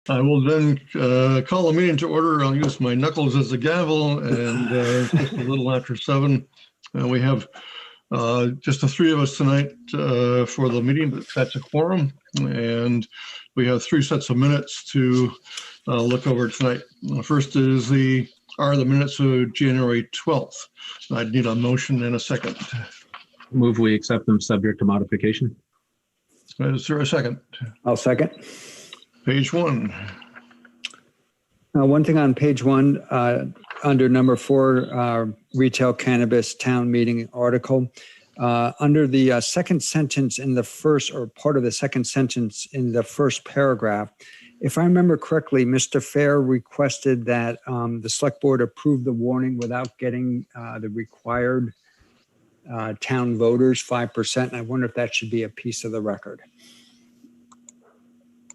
I will then call the meeting to order. I'll use my knuckles as a gavel, and it's just a little after 7. We have just the 3 of us tonight for the meeting, but that's a quorum. And we have 3 sets of minutes to look over tonight. First is the minutes of January 12th. I'd need a motion and a second. Move we accept them subject to modification. Is there a second? I'll second. Page 1. One thing on page 1, under number 4, retail cannabis town meeting article, under the second sentence in the first, or part of the second sentence in the first paragraph, if I remember correctly, Mr. Fair requested that the select board approve the warning without getting the required town voters 5%. And I wonder if that should be a piece of the record.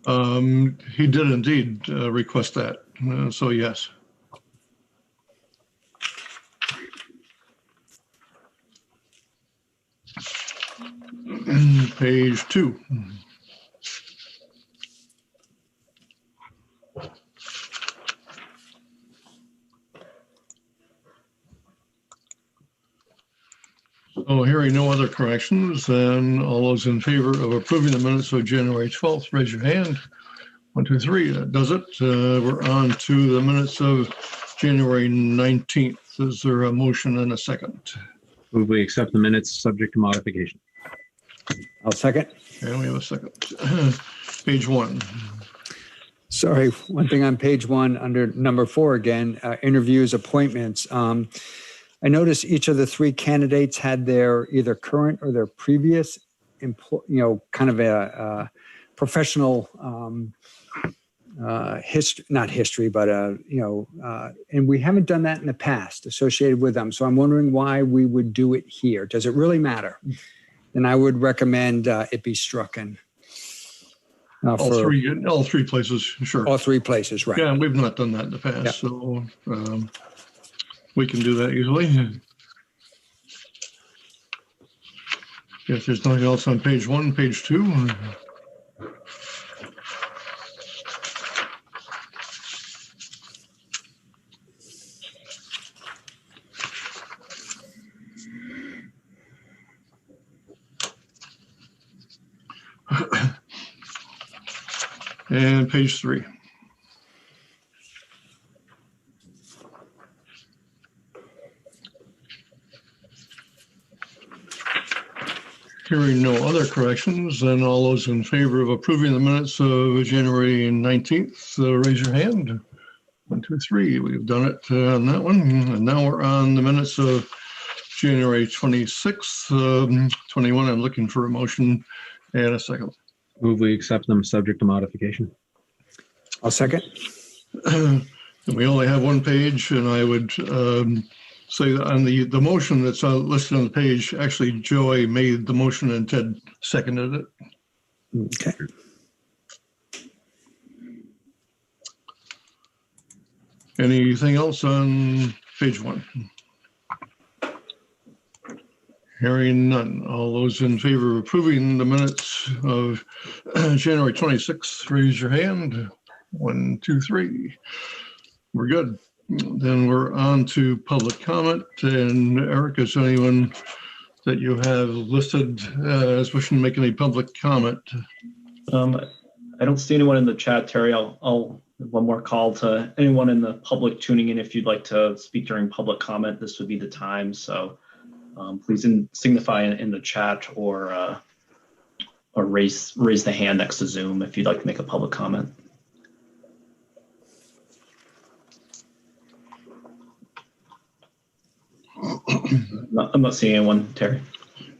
He did indeed request that. So yes. Page 2. So hearing no other corrections, then all those in favor of approving the minutes of January 12th, raise your hand. 1, 2, 3, that does it. We're on to the minutes of January 19th. Is there a motion and a second? Move we accept the minutes subject to modification. I'll second. And we have a second. Page 1. Sorry, one thing on page 1 under number 4 again, interviews, appointments. I noticed each of the 3 candidates had their either current or their previous, kind of a professional history, not history, but and we haven't done that in the past associated with them. So I'm wondering why we would do it here. Does it really matter? Then I would recommend it be strucken. All three places, sure. All 3 places, right. Yeah, we've not done that in the past, Yep. so we can do that easily. If there's nothing else on page 1, page 2. And page 3. Hearing no other corrections, then all those in favor of approving the minutes of January 19th, raise your hand. 1, 2, 3. We've done it on that one. And now we're on the minutes of January 26th, 21. I'm looking for a motion and a second. Move we accept them subject to modification. I'll second. We only have 1 page, and I would say that on the motion that's listed on the page, actually Joy made the motion and Ted seconded it. Okay. Anything else on page 1? Hearing none. All those in favor of approving the minutes of January 26th, raise your hand. 1, 2, 3. We're good. Then we're on to public comment. And Eric, is there anyone that you have listed as wishing to make any public comment? I don't see anyone in the chat, Terry. I'll one more call to anyone in the public tuning in. If you'd like to speak during public comment, this would be the time. So please signify in the chat or raise the hand next to Zoom if you'd like to make a public comment. I'm not seeing anyone, Terry.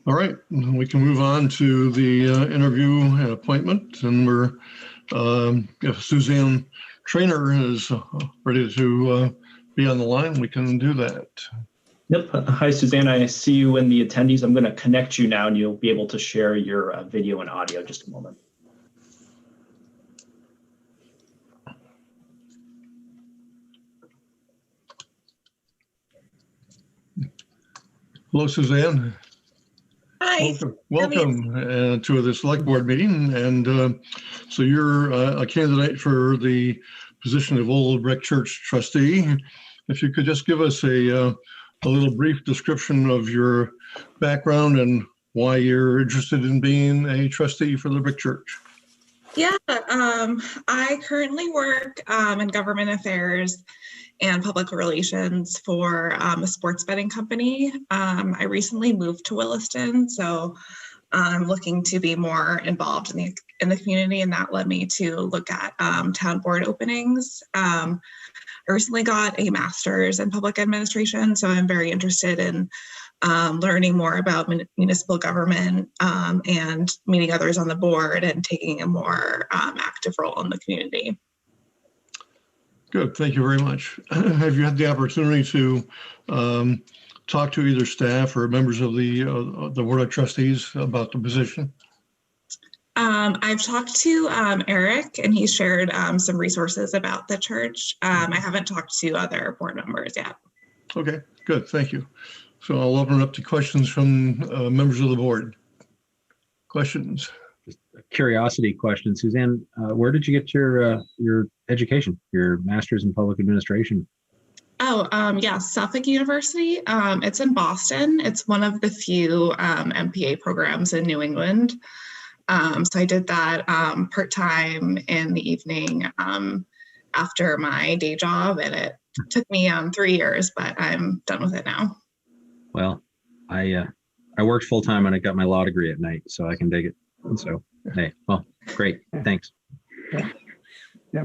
All right, we can move on to the interview and appointment. And we're, if Suzanne Trainer is ready to be on the line, we can do that. Yep. Hi, Suzanne. I see you in the attendees. I'm going to connect you now, and you'll be able to share your video and audio. Just a moment. Hello, Suzanne. Hi. Hi. Welcome to the select board meeting. And so you're a candidate for the position of Old Brick Church trustee. If you could just give us a little brief description of your background and why you're interested in being a trustee for the Brick Church. Yeah, I currently work in government affairs and public relations for a sports betting company. I recently moved to Williston, so I'm looking to be more involved in the community, and that led me to look at town board openings. I recently got a master's in public administration, so I'm very interested in learning more about municipal government and meeting others on the board and taking a more active role in the community. Good, thank you very much. Have you had the opportunity to talk to either staff or members of the Board of Trustees about the position? I've talked to Eric, and he shared some resources about the church. I haven't talked to other board members yet. Okay, good, thank you. So I'll open it up to questions from members of the board. Questions? Just a curiosity question, Suzanne. Where did you get your education, your master's in public administration? Oh, yeah, Suffolk University. It's in Boston. It's one of the few MPA programs in New England. So I did that part-time in the evening after my day job, and it took me 3 years, but I'm done with it now. Well, I worked full-time and I got my law degree at night, so I can dig it. And so, hey, well, great. Thanks. Yeah.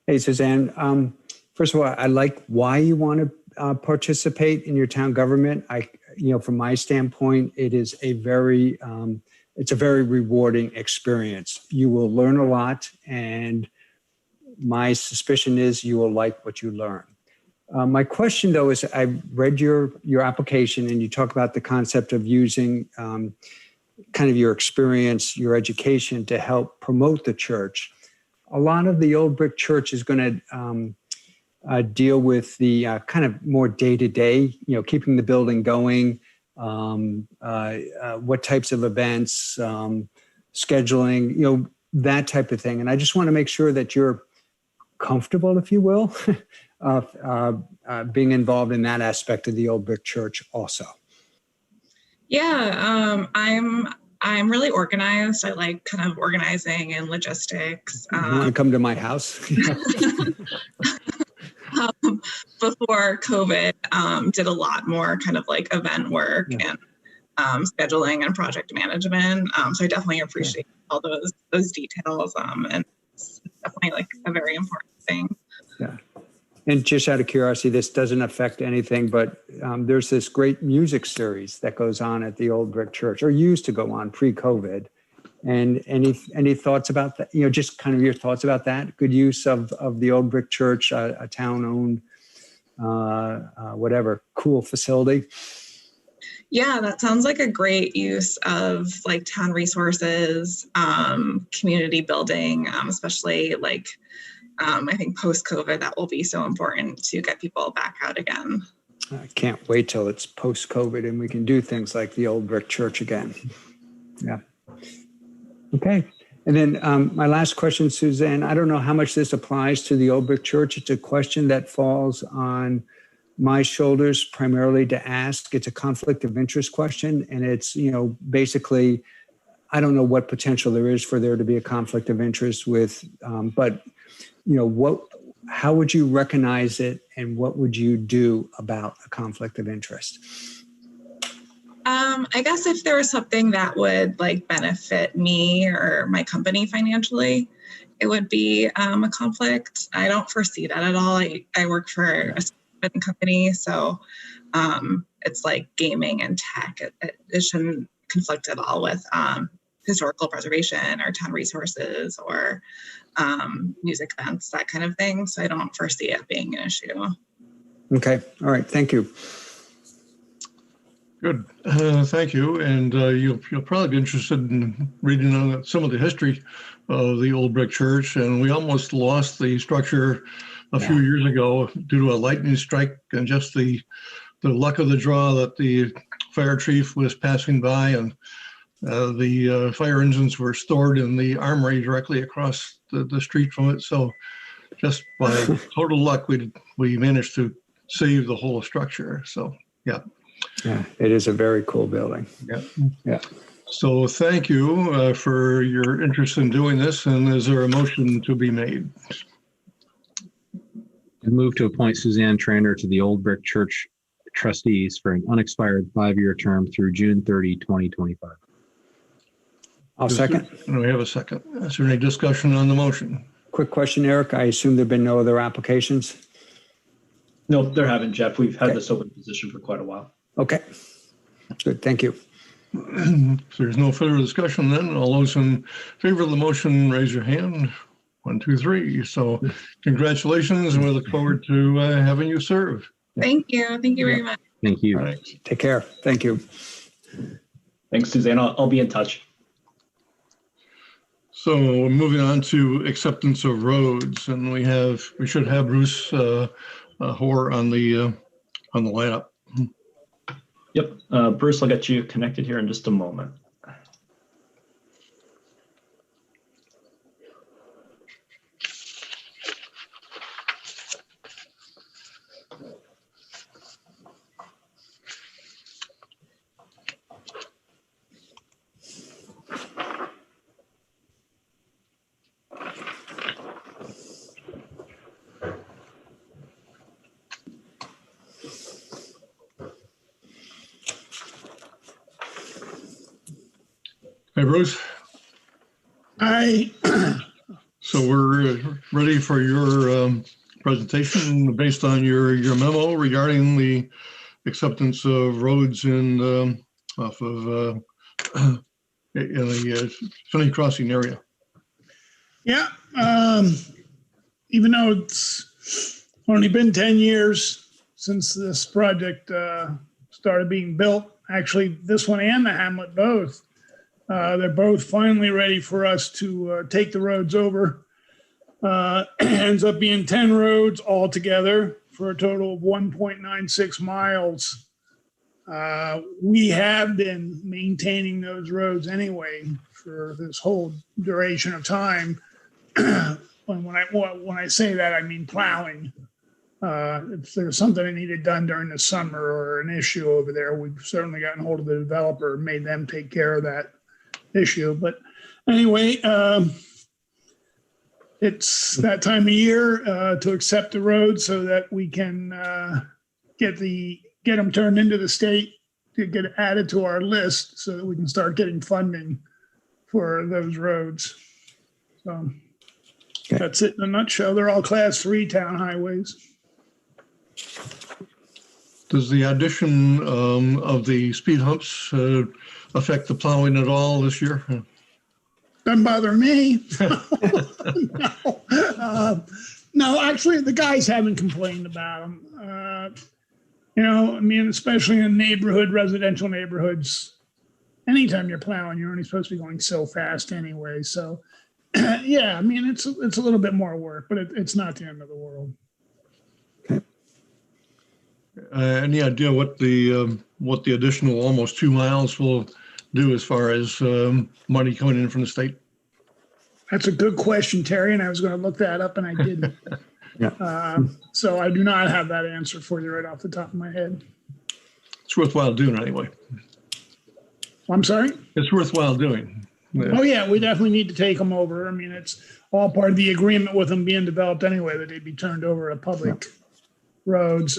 Hey, Suzanne. First of all, I like why you want to participate in your town government. From my standpoint, it is it's a very rewarding experience. You will learn a lot, and my suspicion is you will like what you learn. My question, though, is I read your application, and you talk about the concept of using kind of your experience, your education to help promote the church. A lot of the Old Brick Church is going to deal with the kind of more day-to-day, keeping the building going, what types of events, scheduling, that type of thing. And I just want to make sure that you're comfortable, if you will, being involved in that aspect of the Old Brick Church also. Yeah, I'm really organized. I like kind of organizing and logistics. You want to come to my house? Before COVID, did a lot more kind of like event work and scheduling and project management. So I definitely appreciate all those details. And it's definitely like a very important thing. Yeah. And just out of curiosity, this doesn't affect anything, but there's this great music series that goes on at the Old Brick Church, or used to go on pre-COVID. And any thoughts about that? Just kind of your thoughts about that? Good use of the Old Brick Church, a town-owned, whatever, cool facility. Yeah, that sounds like a great use of like town resources, community building, especially like I think post-COVID, that will be so important to get people back out again. I can't wait till it's post-COVID and we can do things like the Old Brick Church again. Yeah. Okay. And then my last question, Suzanne, I don't know how much this applies to the Old Brick Church. It's a question that falls on my shoulders primarily to ask. It's a conflict of interest question. And it's, basically, I don't know what potential there is for there to be a conflict of interest with, but how would you recognize it and what would you do about a conflict of interest? I guess if there was something that would like benefit me or my company financially, it would be a conflict. I don't foresee that at all. I work for a company, so it's like gaming and tech. It shouldn't conflict at all with historical preservation or town resources or music events, that kind of thing. So I don't foresee it being an issue. Okay. All right. Thank you. Good. Thank you. And you'll probably be interested in reading on some of the history of the Old Brick Church. And we almost lost the structure a few years ago due to a lightning strike and just the luck of the draw that the fire chief was passing by, and the fire engines were stored in the armory directly across the street from it. So just by total luck, we managed to save the whole structure. So, yeah. Yeah, it is a very cool building. Yeah. Yeah. So thank you for your interest in doing this. And is there a motion to be made? I move to appoint Suzanne Trainer to the Old Brick Church trustees for an unexpired 5-year term through June 30, 2025. I'll second. And we have a second. Is there any discussion on the motion? Quick question, Eric. I assume there've been no other applications? No, there haven't, Jeff. We've had Okay. this open position for quite a while. Okay. Good. Thank you. If there's no further discussion, then all those in favor of the motion, raise your hand. 1, 2, 3. So congratulations, and we look forward to having you serve. Thank you. Thank you very much. Thank you. All right. Take care. Thank you. Thanks, Suzanne. I'll be in touch. So moving on to acceptance of roads, and we should have Bruce Hoare on the lineup. Yep. Bruce, I'll get you connected here in just a moment. Hey, Bruce. Hi. So we're ready for your presentation based on your memo regarding the acceptance of roads in off of in the Finney Crossing area. Yeah. Even though it's only been 10 years since this project started being built, actually this one and the Hamlet both, they're both finally ready for us to take the roads over. Ends up being 10 roads altogether for a total of 1.96 miles. We have been maintaining those roads anyway for this whole duration of time. When I say that, I mean plowing. If there's something that needed done during the summer or an issue over there, we've certainly gotten hold of the developer and made them take care of that issue. But anyway, it's that time of year to accept the road so that we can get them turned into the state to get added to our list so that we can start getting funding for those roads. So that's it in a nutshell. They're all class 3 town highways. Does the addition of the speed humps affect the plowing at all this year? Doesn't bother me. No, actually, the guys haven't complained about them. I mean, especially in residential neighborhoods, anytime you're plowing, you're only supposed to be going so fast anyway. So, yeah, I mean, it's a little bit more work, but it's not the end of the world. Any idea what the additional almost 2 miles will do as far as money coming in from the state? That's a good question, Terry, and I was going to look that up and I didn't. Yeah. So I do not have that answer for you right off the top of my head. It's worthwhile doing anyway. I'm sorry? It's worthwhile doing. Oh, yeah, we definitely need to take them over. I mean, it's all part of the agreement with them being developed anyway, that they'd be turned over to public roads.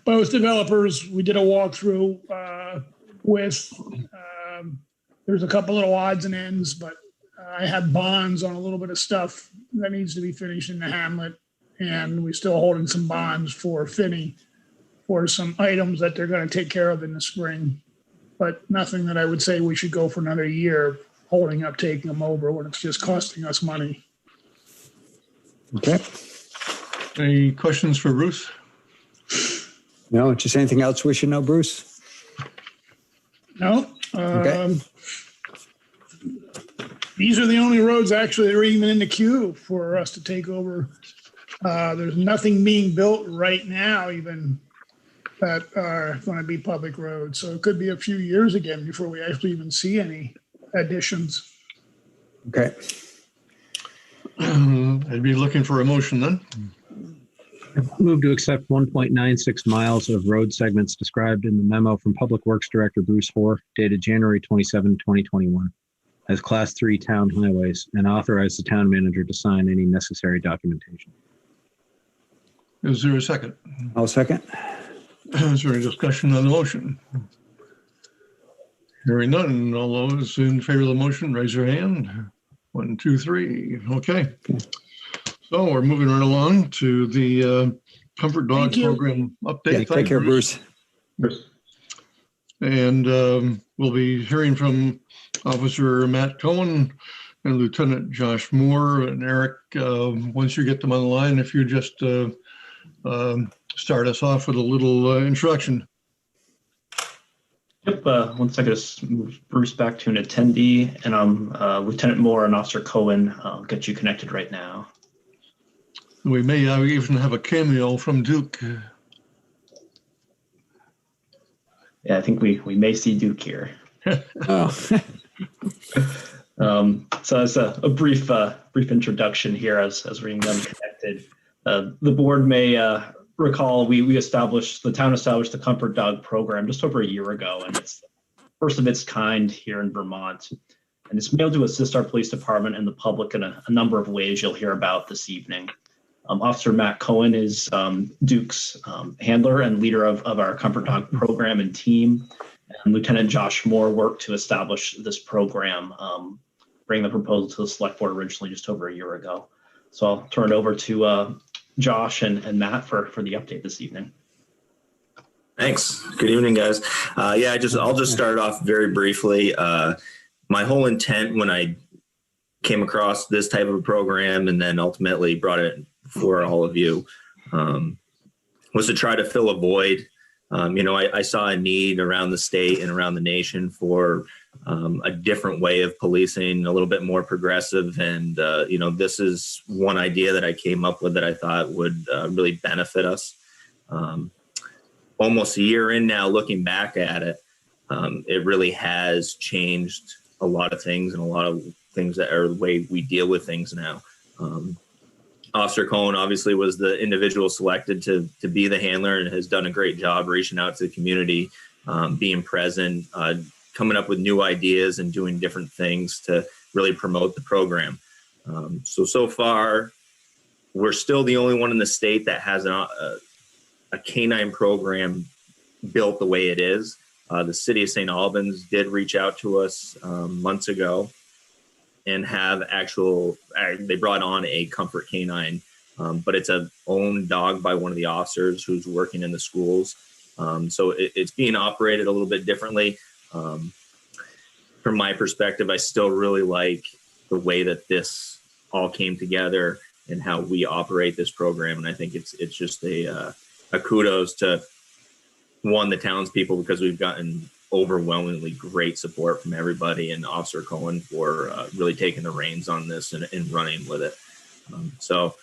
Both developers, we did a walkthrough with, there's a couple little odds and ends, but I have bonds on a little bit of stuff that needs to be finished in the Hamlet. And we're still holding some bonds for Finney for some items that they're going to take care of in the spring. But nothing that I would say we should go for another year holding up, taking them over when it's just costing us money. Okay. Any questions for Bruce? No, just anything else we should know, Bruce? No. Okay. These are the only roads actually that are even in the queue for us to take over. There's nothing being built right now, even that are going to be public roads. So it could be a few years again before we actually even see any additions. Okay. I'd be looking for a motion then. Move to accept 1.96 miles of road segments described in the memo from Public Works Director Bruce Hoare dated January 27, 2021 as Class 3 town highways and authorize the town manager to sign any necessary documentation. Is there a second? I'll second. Is there any discussion on the motion? Hearing none, all those in favor of the motion, raise your hand. 1, 2, 3. Okay. So we're moving right along to the Comfort Dog Thank you. Program update. Yeah, Thanks, take care, Bruce. And we'll be hearing from Officer Matt Cohen and Lieutenant Josh Moore. And Eric, once you get them on the line, if you just start us off with a little introduction. Yep, once I just move Bruce back to an attendee, and I'm Lieutenant Moore and Officer Cohen. I'll get you connected right now. We may even have a cameo from Duke. Yeah, I think we may see Duke here. Oh. So as a brief introduction here, as we're getting them connected, the board may recall the town established the Comfort Dog program just over a year ago, and it's the first of its kind here in Vermont. And it's made to assist our police department and the public in a number of ways you'll hear about this evening. Officer Matt Cohen is Duke's handler and leader of our Comfort Dog program and team. And Lieutenant Josh Moore worked to establish this program, bring the proposal to the select board originally just over a year ago. So I'll turn it over to Josh and Matt for the update this evening. Thanks. Good evening, guys. I'll just start off very briefly. My whole intent when I came across this type of a program and then ultimately brought it for all of you was to try to fill a void. I saw a need around the state and around the nation for a different way of policing, a little bit more progressive. And, this is one idea that I came up with that I thought would really benefit us. Almost a year in now, looking back at it, it really has changed a lot of things and a lot of things that are the way we deal with things now. Officer Cohen obviously was the individual selected to be the handler and has done a great job reaching out to the community, being present, coming up with new ideas and doing different things to really promote the program. So far, we're still the only one in the state that has a canine program built the way it is. The city of St. Albans did reach out to us months ago and they brought on a Comfort Canine, but it's a owned dog by one of the officers who's working in the schools. So it's being operated a little bit differently. From my perspective, I still really like the way that this all came together and how we operate this program. And I think it's just a kudos to the townspeople, because we've gotten overwhelmingly great support from everybody, and Officer Cohen for really taking the reins on this and running with it. So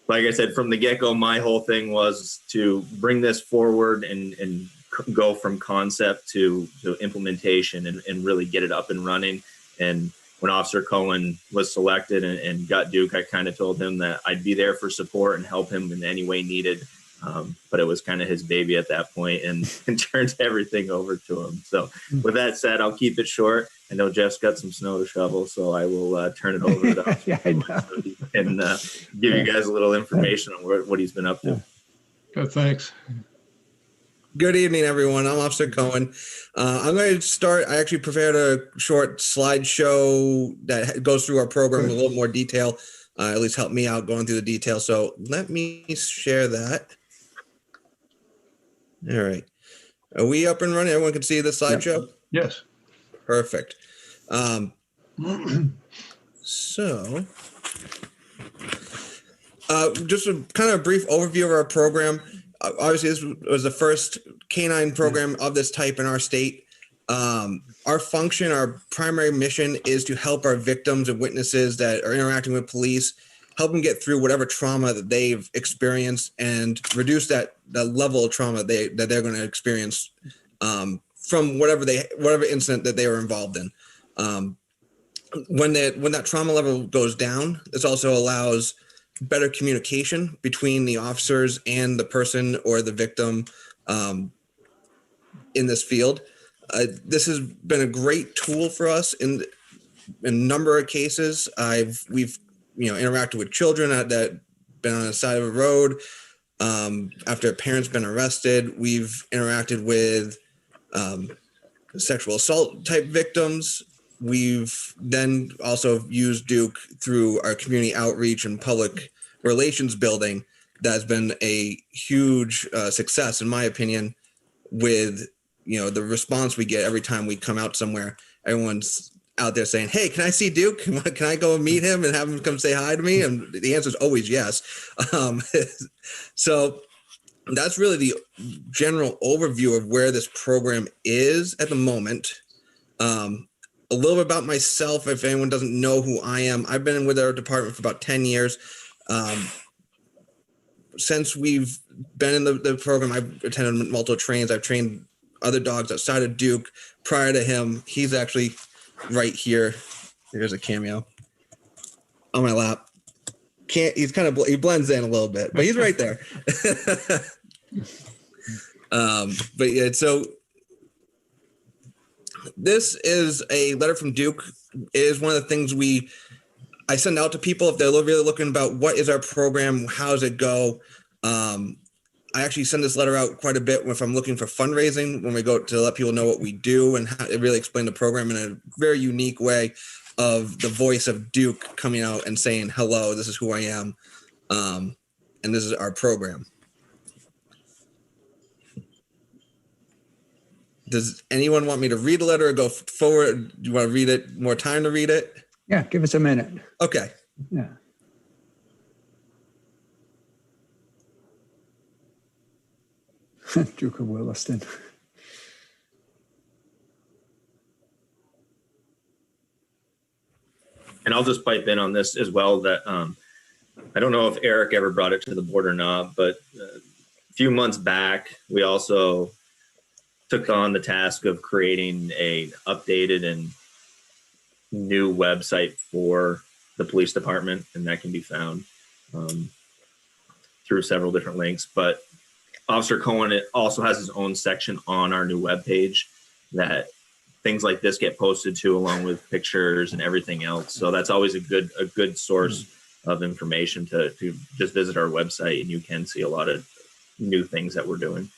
like I said, from the get-go, my whole thing was to bring this forward and go from concept to implementation and really get it up and running. And when Officer Cohen was selected and got Duke, I kind of told him that I'd be there for support and help him in any way needed. But it was kind of his baby at that point and turned everything over to him. So with that said, I'll keep it short. I know Jeff's got some snow to shovel, so I will turn it over to him and give you guys a little information on what he's been up to. Good, thanks. Good evening, everyone. I'm Officer Cohen. I'm going to start. I actually prepared a short slideshow that goes through our program in a little more detail, at least help me out going through the details. So let me share that. All right. Are we up and running? Everyone can see the slideshow? Yes. Perfect. So just a kind of a brief overview of our program. Obviously, this was the first canine program of this type in our state. Our function, our primary mission is to help our victims and witnesses that are interacting with police help them get through whatever trauma that they've experienced and reduce that level of trauma that they're going to experience from whatever incident that they were involved in. When that trauma level goes down, this also allows better communication between the officers and the person or the victim in this field. This has been a great tool for us in a number of cases. We've interacted with children that been on the side of a road after a parent's been arrested. We've interacted with sexual assault type victims. We've then also used Duke through our community outreach and public relations building. That's been a huge success, in my opinion, with the response we get every time we come out somewhere. Everyone's out there saying, "Hey, can I see Duke? Can I go and meet him and have him come say hi to me?" And the answer is always yes. So that's really the general overview of where this program is at the moment. A little bit about myself, if anyone doesn't know who I am. I've been with our department for about 10 years. Since we've been in the program, I've attended multiple trainings. I've trained other dogs outside of Duke. Prior to him, he's actually right here. Here's a cameo on my lap. He's kind of, he blends in a little bit, but he's right there. But yeah, so this is a letter from Duke. It is one of the things I send out to people if they're really looking about what is our program, how does it go. I actually send this letter out quite a bit if I'm looking for fundraising, when we go to let people know what we do and how it really explain the program in a very unique way of the voice of Duke coming out and saying, "Hello, this is who I am. And this is our program." Does anyone want me to read the letter or go forward? Do you want to read it? More time to read it? Yeah, give us a minute. Okay. Yeah. Duke of Williston. And I'll just pipe in on this as well that I don't know if Eric ever brought it to the board or not, but a few months back, we also took on the task of creating a updated and new website for the police department, and that can be found through several different links. But Officer Cohen also has his own section on our new webpage that things like this get posted to, along with pictures and everything else. So that's always a good source of information to just visit our website, and you can see a lot of new things that we're doing.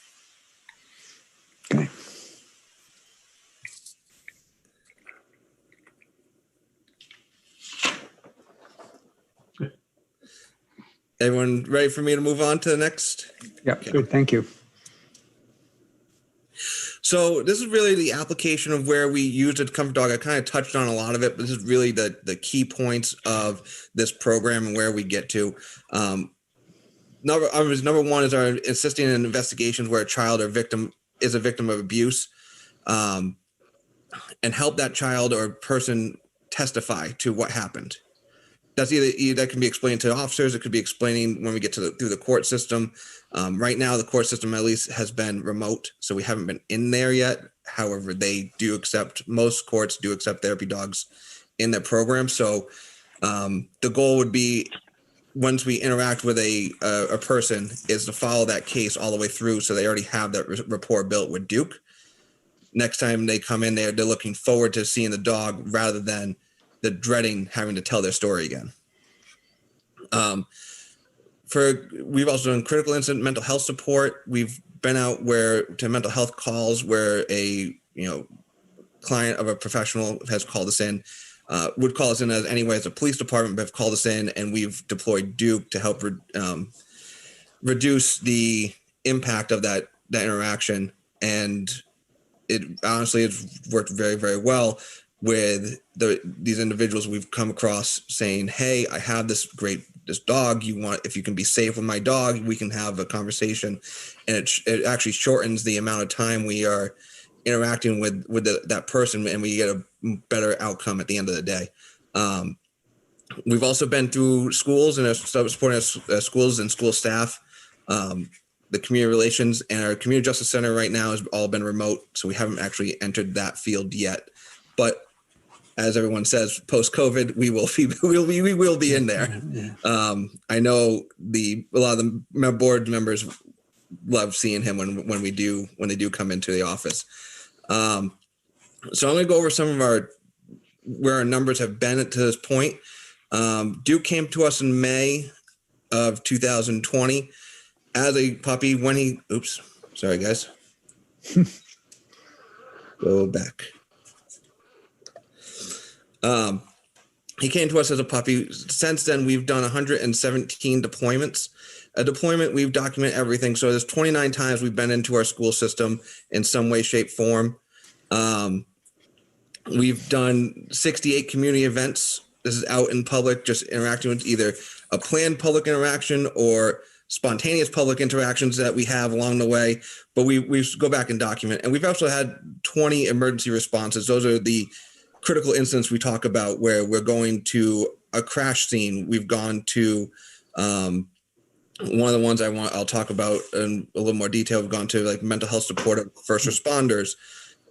Okay. Everyone ready for me to move on to the next? Yeah, okay. Good. Thank you. So this is really the application of where we use the Comfort Dog. I kind of touched on a lot of it, but this is really the key points of this program and where we get to. Number one is our assisting in investigations where a child or victim is a victim of abuse, and help that child or person testify to what happened. That's either that can be explained to officers. It could be explaining when we get through the court system. Right now, the court system at least has been remote, so we haven't been in there yet. However, most courts do accept therapy dogs in their program. So the goal would be, once we interact with a person, is to follow that case all the way through, so they already have that rapport built with Duke. Next time they come in, they're looking forward to seeing the dog rather than the dreading having to tell their story again. We've also done critical incident mental health support. We've been out to mental health calls where a client of a professional has called us in, would call us in as a police department, but have called us in, and we've deployed Duke to help reduce the impact of that interaction. And it honestly has worked very, very well with these individuals we've come across saying, "Hey, I have this dog. If you can be safe with my dog, we can have a conversation." And it actually shortens the amount of time we are interacting with that person, and we get a better outcome at the end of the day. We've also been through schools and supporting schools and school staff. The community relations and our community justice center right now has all been remote, so we haven't actually entered that field yet. But as everyone says, post-COVID, we will be in there. I know a lot of the board members love seeing him when they do come into the office. So I'm going to go over some of where our numbers have been to this point. Duke came to us in May of 2020 as a puppy oops, sorry guys. Go back. He came to us as a puppy. Since then, we've done 117 deployments. A deployment, we've documented everything. So there's 29 times we've been into our school system in some way, shape, form. We've done 68 community events. This is out in public, just interacting with either a planned public interaction or spontaneous public interactions that we have along the way. But we go back and document. And we've also had 20 emergency responses. Those are the critical incidents we talk about where we're going to a crash scene. We've gone to one of the ones I'll talk about in a little more detail. We've gone to like mental health support of first responders.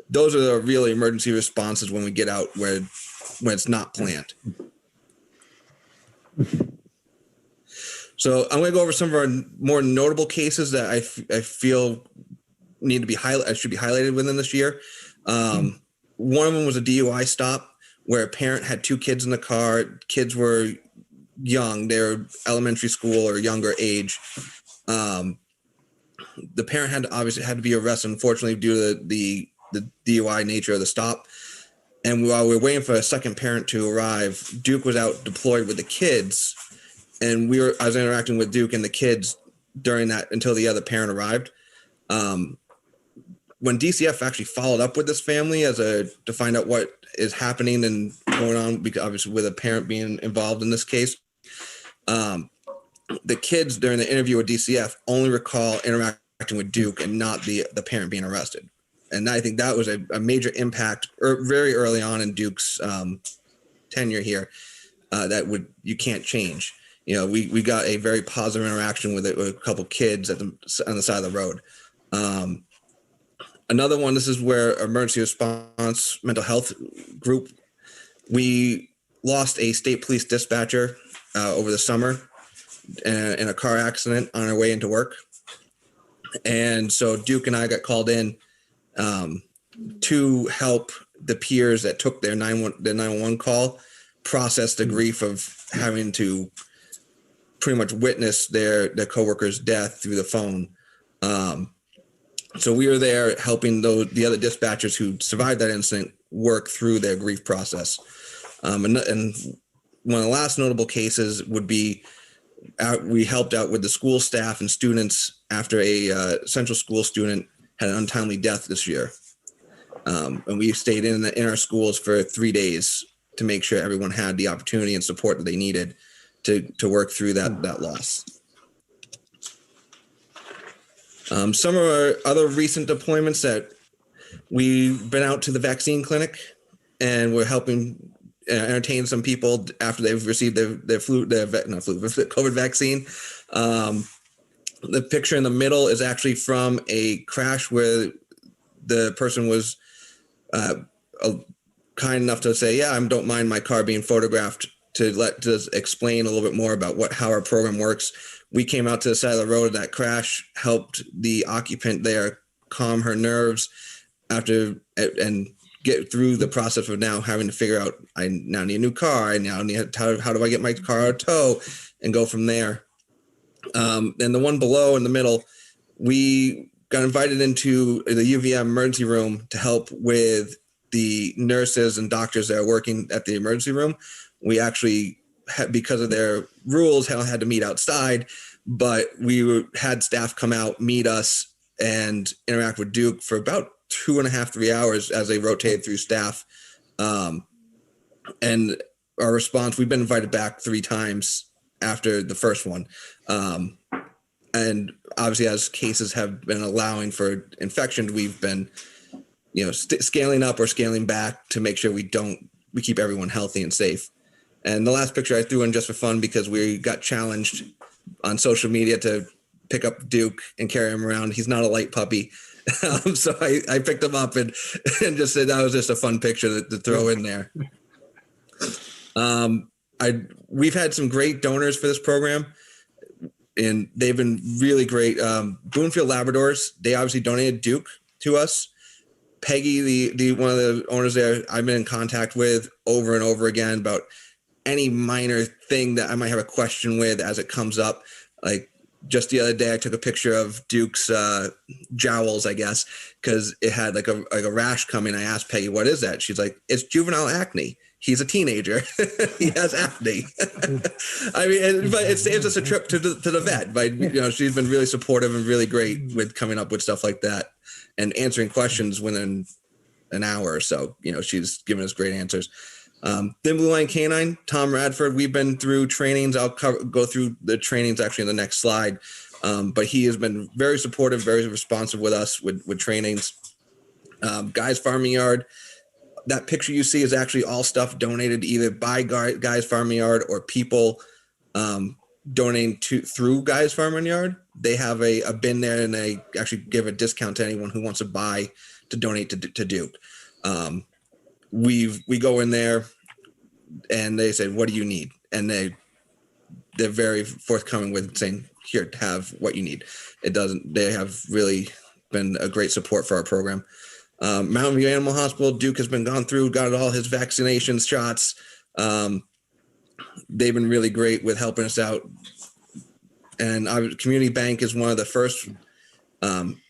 Those are the really emergency responses when we get out when it's not planned. So I'm going to go over some of our more notable cases that I feel need to be should be highlighted within this year. One of them was a DUI stop where a parent had two kids in the car. Kids were young; they were elementary school or younger age. The parent obviously had to be arrested, unfortunately, due to the DUI nature of the stop. And while we were waiting for a second parent to arrive, Duke was out deployed with the kids, and I was interacting with Duke and the kids during that until the other parent arrived. When DCF actually followed up with this family to find out what is happening and going on, because obviously with a parent being involved in this case, the kids during the interview with DCF only recall interacting with Duke and not the parent being arrested. And I think that was a major impact very early on in Duke's tenure here that you can't change. You know, we got a very positive interaction with a couple kids on the side of the road. Another one, this is where emergency response mental health group, we lost a state police dispatcher over the summer in a car accident on our way into work. And so Duke and I got called in to help the peers that took their 911 call process the grief of having to pretty much witness their coworker's death through the phone. So we were there helping the other dispatchers who survived that incident work through their grief process. And one of the last notable cases would be we helped out with the school staff and students after a central school student had an untimely death this year. And we stayed in our schools for 3 days to make sure everyone had the opportunity and support that they needed to work through that loss. Some of our other recent deployments that we've been out to the vaccine clinic and we're helping entertain some people after they've received their COVID vaccine. The picture in the middle is actually from a crash where the person was kind enough to say, I don't mind my car being photographed to explain a little bit more about how our program works. We came out to the side of the road of that crash, helped the occupant there calm her nerves and get through the process of now having to figure out, I now need a new car. I now need, how do I get my car out of tow and go from there. And the one below in the middle, we got invited into the UVM emergency room to help with the nurses and doctors that are working at the emergency room. We actually, because of their rules, had to meet outside, but we had staff come out, meet us, and interact with Duke for about 2.5, 3 hours as they rotated through staff. And our response, we've been invited back 3 times after the first one. And obviously, as cases have been allowing for infection, we've been, scaling up or scaling back to make sure we keep everyone healthy and safe. And the last picture I threw in just for fun because we got challenged on social media to pick up Duke and carry him around. He's not a light puppy. So I picked him up and just said that was just a fun picture to throw in there. We've had some great donors for this program, and they've been really great. Boonfield Labradors, they obviously donated Duke to us. Peggy, the one of the owners there, I've been in contact with over and over again about any minor thing that I might have a question with as it comes up. Like just the other day, I took a picture of Duke's jowls, I guess, because it had like a rash coming. I asked Peggy, "What is that?" She's like, "It's juvenile acne. He's a teenager. He has acne." I mean, but it saves us a trip to the vet. But she's been really supportive and really great with coming up with stuff like that and answering questions within an hour or so. She's given us great answers. Thin Blue Line Canine, Tom Radford, we've been through trainings. I'll go through the trainings actually in the next slide. But he has been very supportive, very responsive with us with trainings. Guy's Farming Yard, that picture you see is actually all stuff donated either by Guy's Farming Yard or people donating through Guy's Farming Yard. They have a bin there, and they actually give a discount to anyone who wants to donate to Duke. We go in there and they say, "What do you need?" And they're very forthcoming with saying, "Here, have what you need." They have really been a great support for our program. Mountain View Animal Hospital, Duke has been gone through, got all his vaccinations, shots. They've been really great with helping us out. And our community bank is one of the first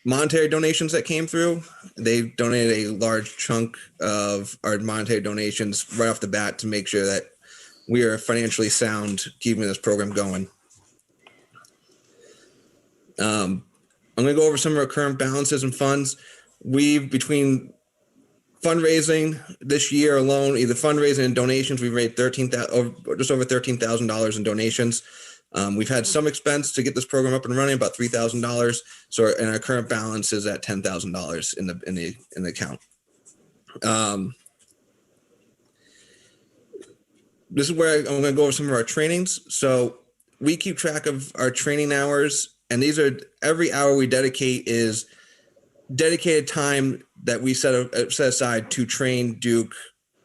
monetary donations that came through. They donated a large chunk of our monetary donations right off the bat to make sure that we are financially sound, keeping this program going. I'm going to go over some of our current balances and funds. Between fundraising this year alone, either fundraising and donations, we've raised just over $13,000 in donations. We've had some expense to get this program up and running, about $3,000. And our current balance is at $10,000 in the account. This is where I'm going to go over some of our trainings. So we keep track of our training hours, and these are every hour we dedicate is dedicated time that we set aside to train Duke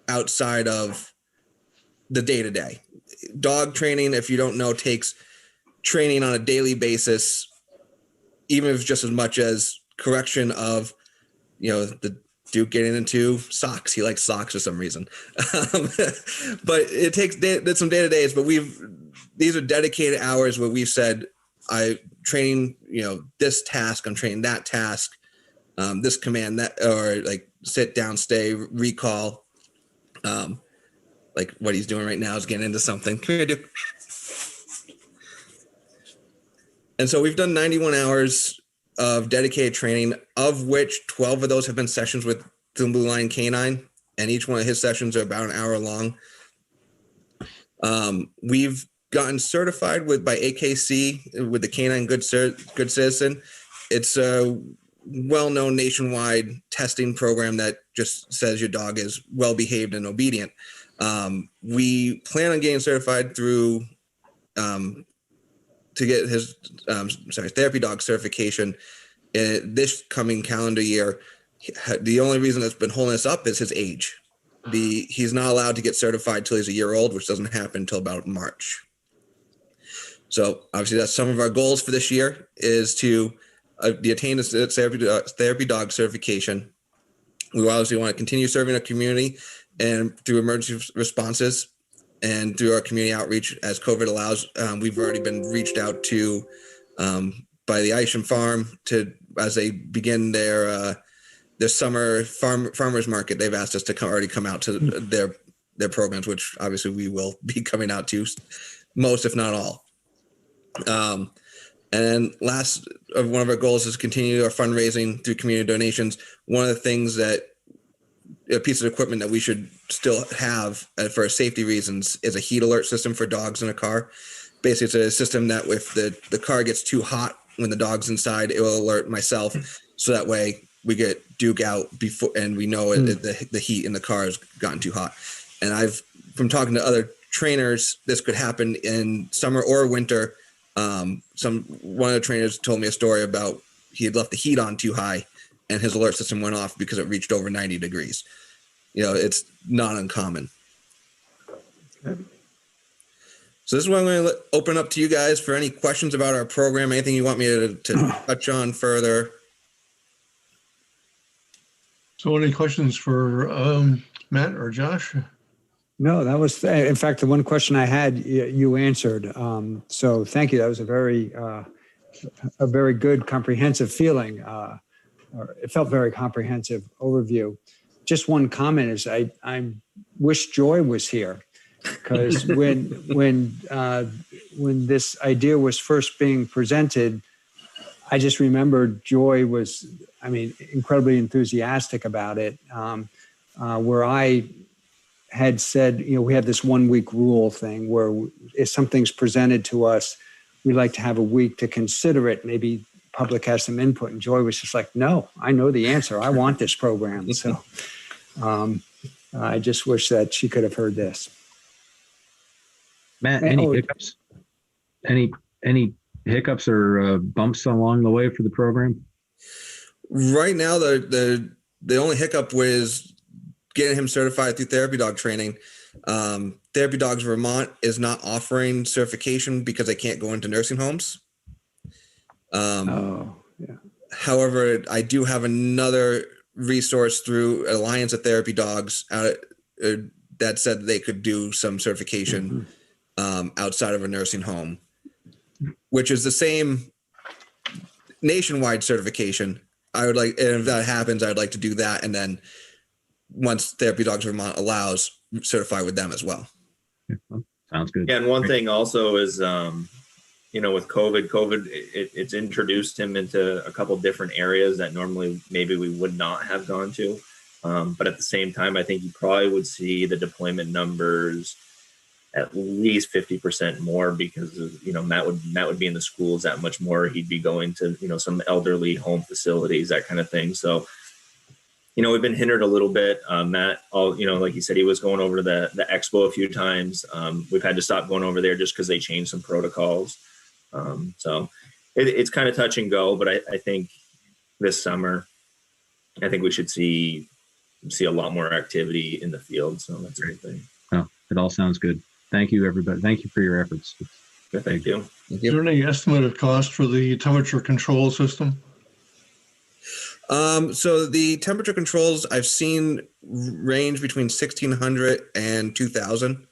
outside of the day-to-day. Dog training, if you don't know, takes training on a daily basis, even if it's just as much as correction of, the Duke getting into socks. He likes socks for some reason. But it takes some day-to-days, but these are dedicated hours where we've said, I training, this task, I'm training that task, this command, that, or like sit down, stay, recall. Like what he's doing right now is getting into something. Come here, Duke. And so we've done 91 hours of dedicated training, of which 12 of those have been sessions with Thin Blue Line Canine, and each one of his sessions are about an hour long. We've gotten certified by AKC with the Canine Good Citizen. It's a well-known nationwide testing program that just says your dog is well-behaved and obedient. We plan on getting certified through to get his therapy dog certification this coming calendar year. The only reason that's been holding us up is his age. He's not allowed to get certified till he's a year old, which doesn't happen until about March. So obviously that's some of our goals for this year is to attain this therapy dog certification. We obviously want to continue serving our community and through emergency responses and through our community outreach as COVID allows. We've already been reached out to by the Isham Farm as they begin their summer farmers market. They've asked us to come out to their programs, which obviously we will be coming out to most, if not all. And then last of one of our goals is continue our fundraising through community donations. One of the things that a piece of equipment that we should still have for safety reasons is a heat alert system for dogs in a car. Basically, it's a system that if the car gets too hot when the dog's inside, it will alert myself. So that way we get Duke out before, and we know the heat in the car has gotten too hot. And from talking to other trainers, this could happen in summer or winter. One of the trainers told me a story about he had left the heat on too high and his alert system went off because it reached over 90 degrees. It's not uncommon. So this is what I'm going to open up to you guys for any questions about our program, anything you want me to touch on further. So any questions for Matt or Josh? No, that was, in fact, the one question I had, you answered. So thank you. That was a very good, comprehensive feeling. It felt very comprehensive overview. Just one comment is I wish Joy was here, because when this idea was first being presented, I just remembered Joy was, incredibly enthusiastic about it. Where I had said, we have this 1 week rule thing where if something's presented to us, we like to have a week to consider it. Maybe public has some input, and Joy was just like, no, I know the answer. I want this program. So I just wish that she could have heard this. Matt, any hiccups? Any hiccups or bumps along the way for the program? Right now, the only hiccup was getting him certified through Therapy Dog training. Therapy Dogs Vermont is not offering certification because they can't go into nursing homes. However, I do have another resource through Alliance of Therapy Dogs that said they could do some certification outside of a nursing home, which is the same nationwide certification. And if that happens, I'd like to do that. And then once Therapy Dogs Vermont allows, certify with them as well. Sounds good. Yeah, and one thing also is, with COVID, it's introduced him into a couple different areas that normally maybe we would not have gone to. But at the same time, I think you probably would see the deployment numbers at least 50% more because Matt would be in the schools that much more. He'd be going to some elderly home facilities, that kind of thing. So we've been hindered a little bit. Matt, like you said, he was going over to the expo a few times. We've had to stop going over there just because they changed some protocols. So it's kind of touch and go. But I think this summer, I think we should see a lot more activity in the field. So that's a good thing. Oh, it all sounds good. Thank you, everybody. Thank you for your efforts. Yeah, thank you. Is there any estimated cost for the temperature control system? So the temperature controls I've seen range between 1,600 and 2,000.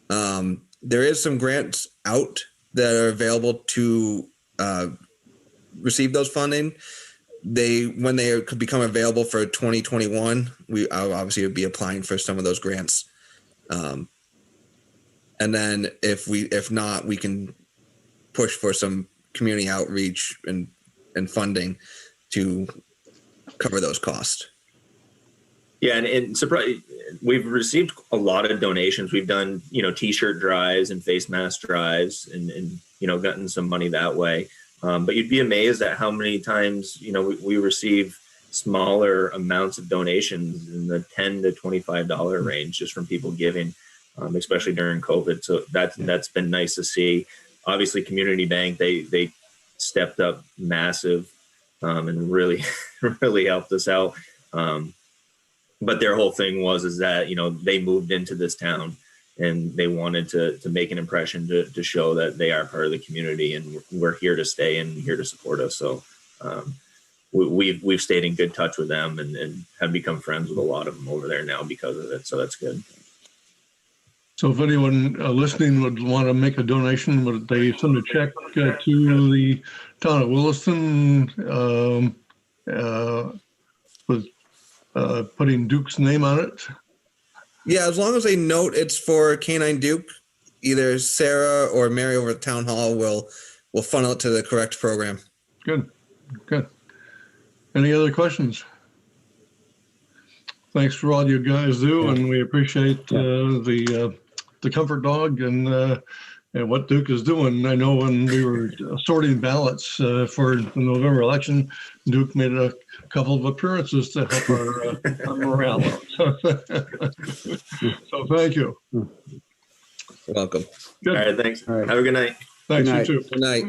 There is some grants out that are available to receive those funding. When they could become available for 2021, we obviously would be applying for some of those grants. And then if not, we can push for some community outreach and funding to cover those costs. Yeah, and surprise, we've received a lot of donations. We've done, T-shirt drives and face mask drives, and gotten some money that way. But you'd be amazed at how many times we receive smaller amounts of donations in the $10 to $25 range just from people giving, especially during COVID. So that's been nice to see. Obviously, Community Bank they stepped up massive. And really, really helped us out. But their whole thing is that, they moved into this town and they wanted to make an impression to show that they are part of the community and we're here to stay and here to support us. So we've stayed in good touch with them and have become friends with a lot of them over there now because of it. So that's good. So if anyone listening would want to make a donation, would they send a check to the town of Williston with putting Duke's name on it? Yeah, as long as they note it's for Canine Duke, either Sarah or Mary over at Town Hall will funnel it to the correct program. Good. Any other questions? Thanks for all you guys do, and we appreciate the comfort dog and what Duke is doing. I know when we were sorting ballots for the November election, Duke made a couple of appearances to help our morale out. So thank you. Welcome. All Good. right, thanks. All right. Have a good night. Thanks, you night. too. Good night.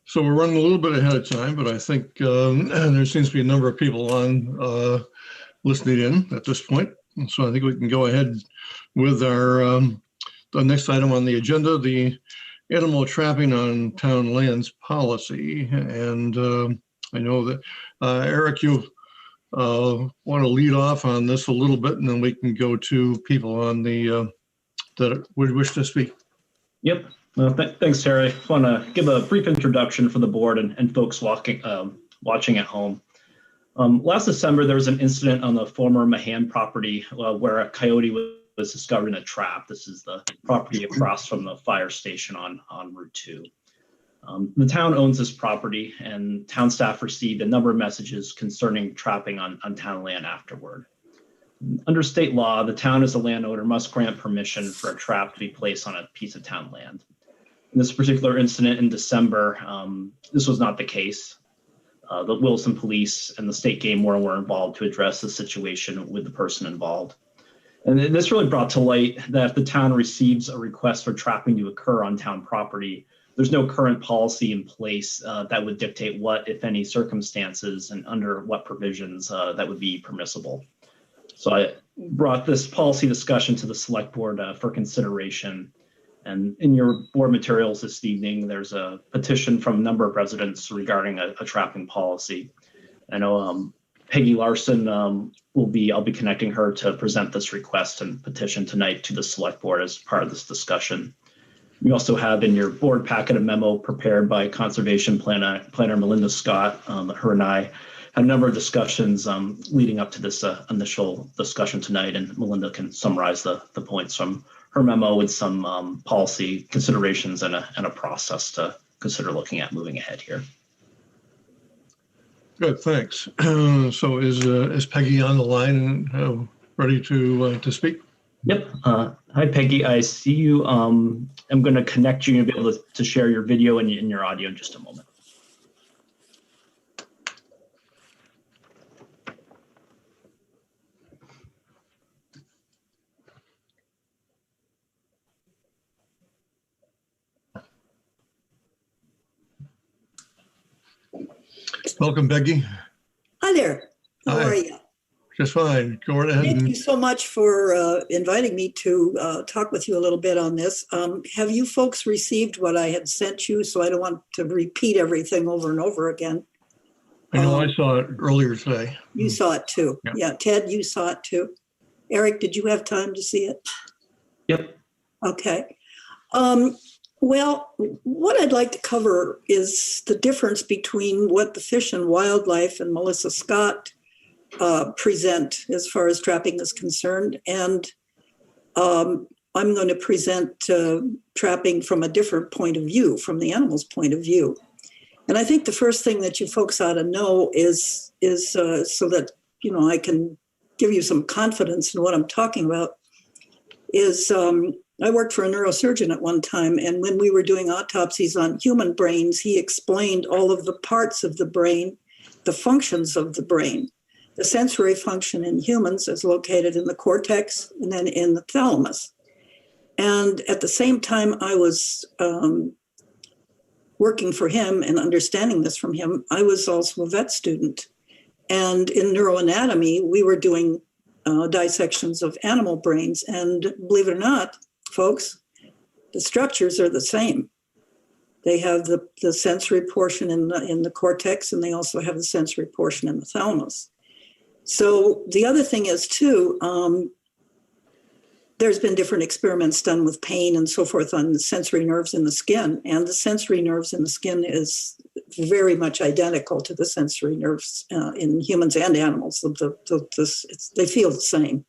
So we're running a little bit ahead of time, but I think there seems to be a number of people on listening in at this point. And so I think we can go ahead with our the next item on the agenda, the animal trapping on town lands policy. And I know that Eric, you want to lead off on this a little bit, and then we can go to people on the that would wish to speak. Yep. Well, thanks, Terry. I want to give a brief introduction for the board and folks watching at home. Last December, there was an incident on the former Mahan property where a coyote was discovered in a trap. This is the property across from the fire station on Route 2. The town owns this property, and town staff received a number of messages concerning trapping on town land afterward. Under state law, the town as a landowner must grant permission for a trap to be placed on a piece of town land. In this particular incident in December, this was not the case. The Williston police and the state game warden were involved to address the situation with the person involved. And this really brought to light that if the town receives a request for trapping to occur on town property, there's no current policy in place that would dictate what, if any, circumstances and under what provisions that would be permissible. So I brought this policy discussion to the select board for consideration. And in your board materials this evening, there's a petition from a number of residents regarding a trapping policy. I know Peggy Larson I'll be connecting her to present this request and petition tonight to the select board as part of this discussion. We also have in your board packet a memo prepared by Conservation Planner Melinda Scott. Her and I had a number of discussions leading up to this initial discussion tonight, and Melinda can summarize the points from her memo with some policy considerations and a process to consider looking at moving ahead here. Good, thanks. So is Peggy on the line and ready to speak? Yep. Hi, Peggy. I see you. I'm going to connect you and be able to share your video and your audio in just a moment. Welcome, Peggy. Hi there. How Hi. are you? Just fine. Go right ahead. Thank you so much for inviting me to talk with you a little bit on this. Have you folks received what I had sent you? So I don't want to repeat everything over and over again. I know I saw it earlier today. You saw it too. Yeah, Ted, you saw it too. Eric, did you have time to see it? Yep. Okay. Well, what I'd like to cover is the difference between what the Fish and Wildlife and Melissa Scott present as far as trapping is concerned. And I'm going to present trapping from a different point of view, from the animal's point of view. And I think the first thing that you folks ought to know is so that, you know, I can give you some confidence in what I'm talking about is I worked for a neurosurgeon at one time, and when we were doing autopsies on human brains, he explained all of the parts of the brain, the functions of the brain. The sensory function in humans is located in the cortex and then in the thalamus. And at the same time I was working for him and understanding this from him, I was also a vet student. And in neuroanatomy, we were doing dissections of animal brains. And believe it or not, folks, the structures are the same. They have the sensory portion in the cortex, and they also have the sensory portion in the thalamus. So the other thing is too, there's been different experiments done with pain and so forth on the sensory nerves in the skin, and the sensory nerves in the skin is very much identical to the sensory nerves in humans and animals. They feel the same.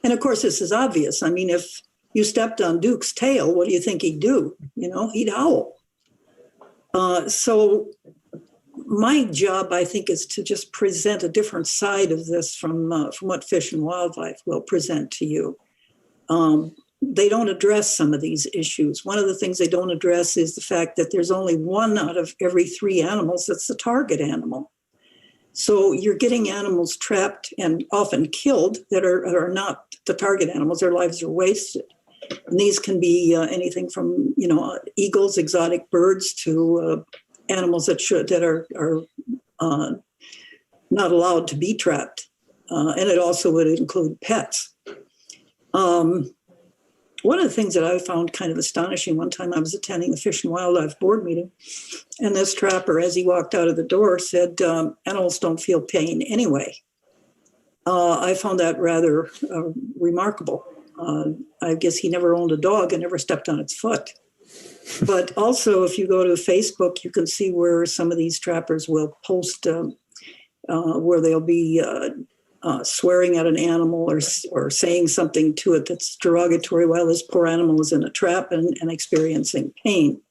And of course, this is obvious. I mean, if you stepped on Duke's tail, what do you think he'd do? You know, he'd howl. So my job, I think, is to just present a different side of this from what Fish and Wildlife will present to you. They don't address some of these issues. One of the things they don't address is the fact that there's only one out of every 3 animals that's the target animal. So you're getting animals trapped and often killed that are not the target animals. Their lives are wasted. And these can be anything from, eagles, exotic birds, to animals that are not allowed to be trapped. And it also would include pets. One of the things that I found kind of astonishing, one time I was attending a Fish and Wildlife Board meeting, and this trapper, as he walked out of the door, said, animals don't feel pain anyway. I found that rather remarkable. I guess he never owned a dog and never stepped on its foot. But also, if you go to Facebook, you can see where some of these trappers will post where they'll be swearing at an animal or saying something to it that's derogatory while this poor animal is in a trap and experiencing pain.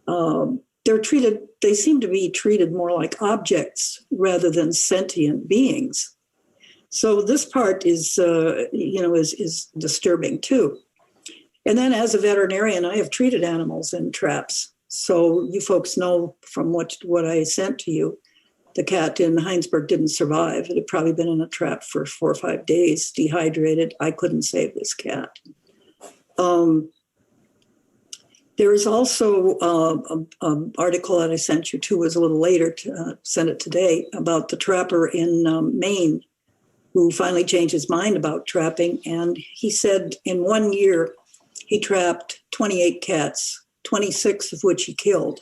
They seem to be treated more like objects rather than sentient beings. So this part is disturbing too. And then as a veterinarian, I have treated animals in traps. So you folks know from what I sent to you, the cat in Heinsberg didn't survive. It had probably been in a trap for 4 or 5 days, dehydrated. I couldn't save this cat. There is also an article that I sent you to, was a little later, sent it today, about the trapper in Maine who finally changed his mind about trapping. And he said in 1 year, he trapped 28 cats, 26 of which he killed.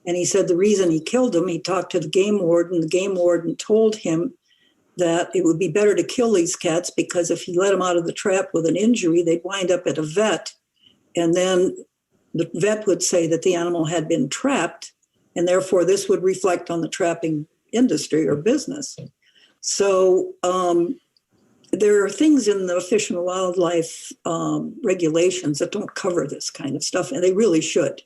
And he said the reason he killed them, he talked to the game warden. The game warden told him that it would be better to kill these cats because if he let them out of the trap with an injury, they'd wind up at a vet. And then the vet would say that the animal had been trapped, and therefore this would reflect on the trapping industry or business. So there are things in the Fish and Wildlife regulations that don't cover this kind of stuff, and they really should.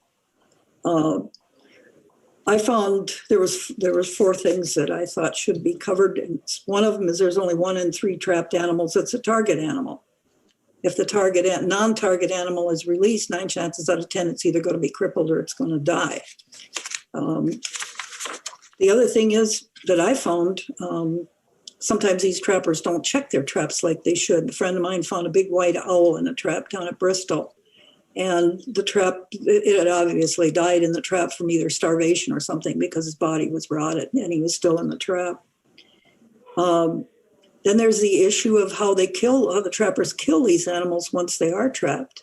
I found there was 4 things that I thought should be covered. And one of them is there's only 1 in 3 trapped animals that's a target animal. If the non-target animal is released, 9 chances out of 10 it's either going to be crippled or it's going to die. The other thing is that I found sometimes these trappers don't check their traps like they should. A friend of mine found a big white owl in a trap down at Bristol. And the trap, it had obviously died in the trap from either starvation or something because his body was rotted and he was still in the trap. Then there's the issue of how the trappers kill these animals once they are trapped.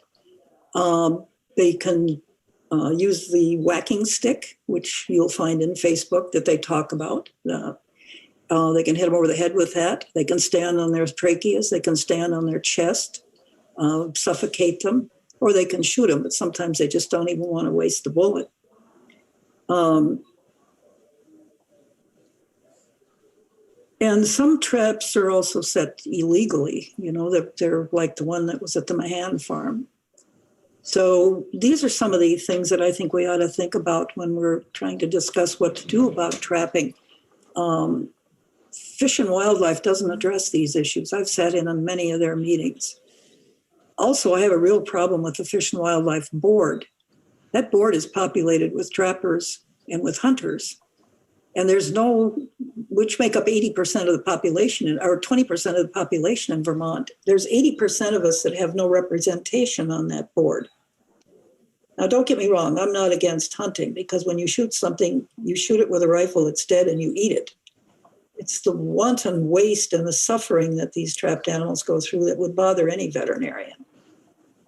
They can use the whacking stick, which you'll find in Facebook that they talk about. They can hit them over the head with that. They can stand on their tracheas. They can stand on their chest, suffocate them. Or they can shoot them, but sometimes they just don't even want to waste the bullet. And some traps are also set illegally. They're like the one that was at the Mahan farm. So these are some of the things that I think we ought to think about when we're trying to discuss what to do about trapping. Fish and Wildlife doesn't address these issues. I've sat in on many of their meetings. Also, I have a real problem with the Fish and Wildlife Board. That board is populated with trappers and with hunters. And which make up 80% of the population, or 20% of the population in Vermont. There's 80% of us that have no representation on that board. Now, don't get me wrong, I'm not against hunting, because when you shoot something, you shoot it with a rifle, it's dead, and you eat it. It's the wanton waste and the suffering that these trapped animals go through that would bother any veterinarian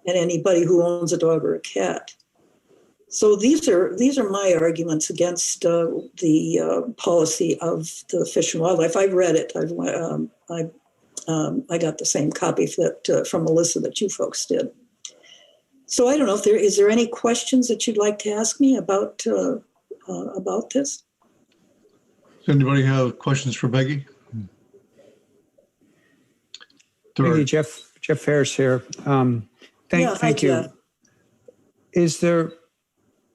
and anybody who owns a dog or a cat. So these are my arguments against the policy of the Fish and Wildlife. I've read it. I got the same copy from Melissa that you folks did. So I don't know if is there any questions that you'd like to ask me about this? Does anybody have questions for Peggy? Peggy, Jeff Harris here. Thank you. Jeff. Is there?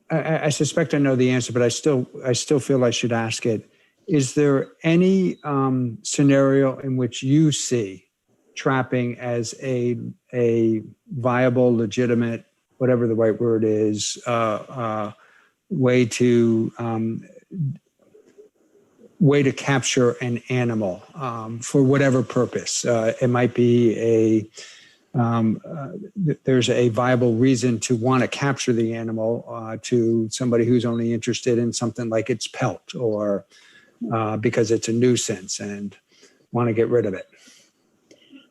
I suspect I know the answer, but I still feel I should ask it. Is there any scenario in which you see trapping as a viable, legitimate, whatever the right word is, way to way to capture an animal for whatever purpose. It might be there's a viable reason to want to capture the animal to somebody who's only interested in something like its pelt, or because it's a nuisance and want to get rid of it.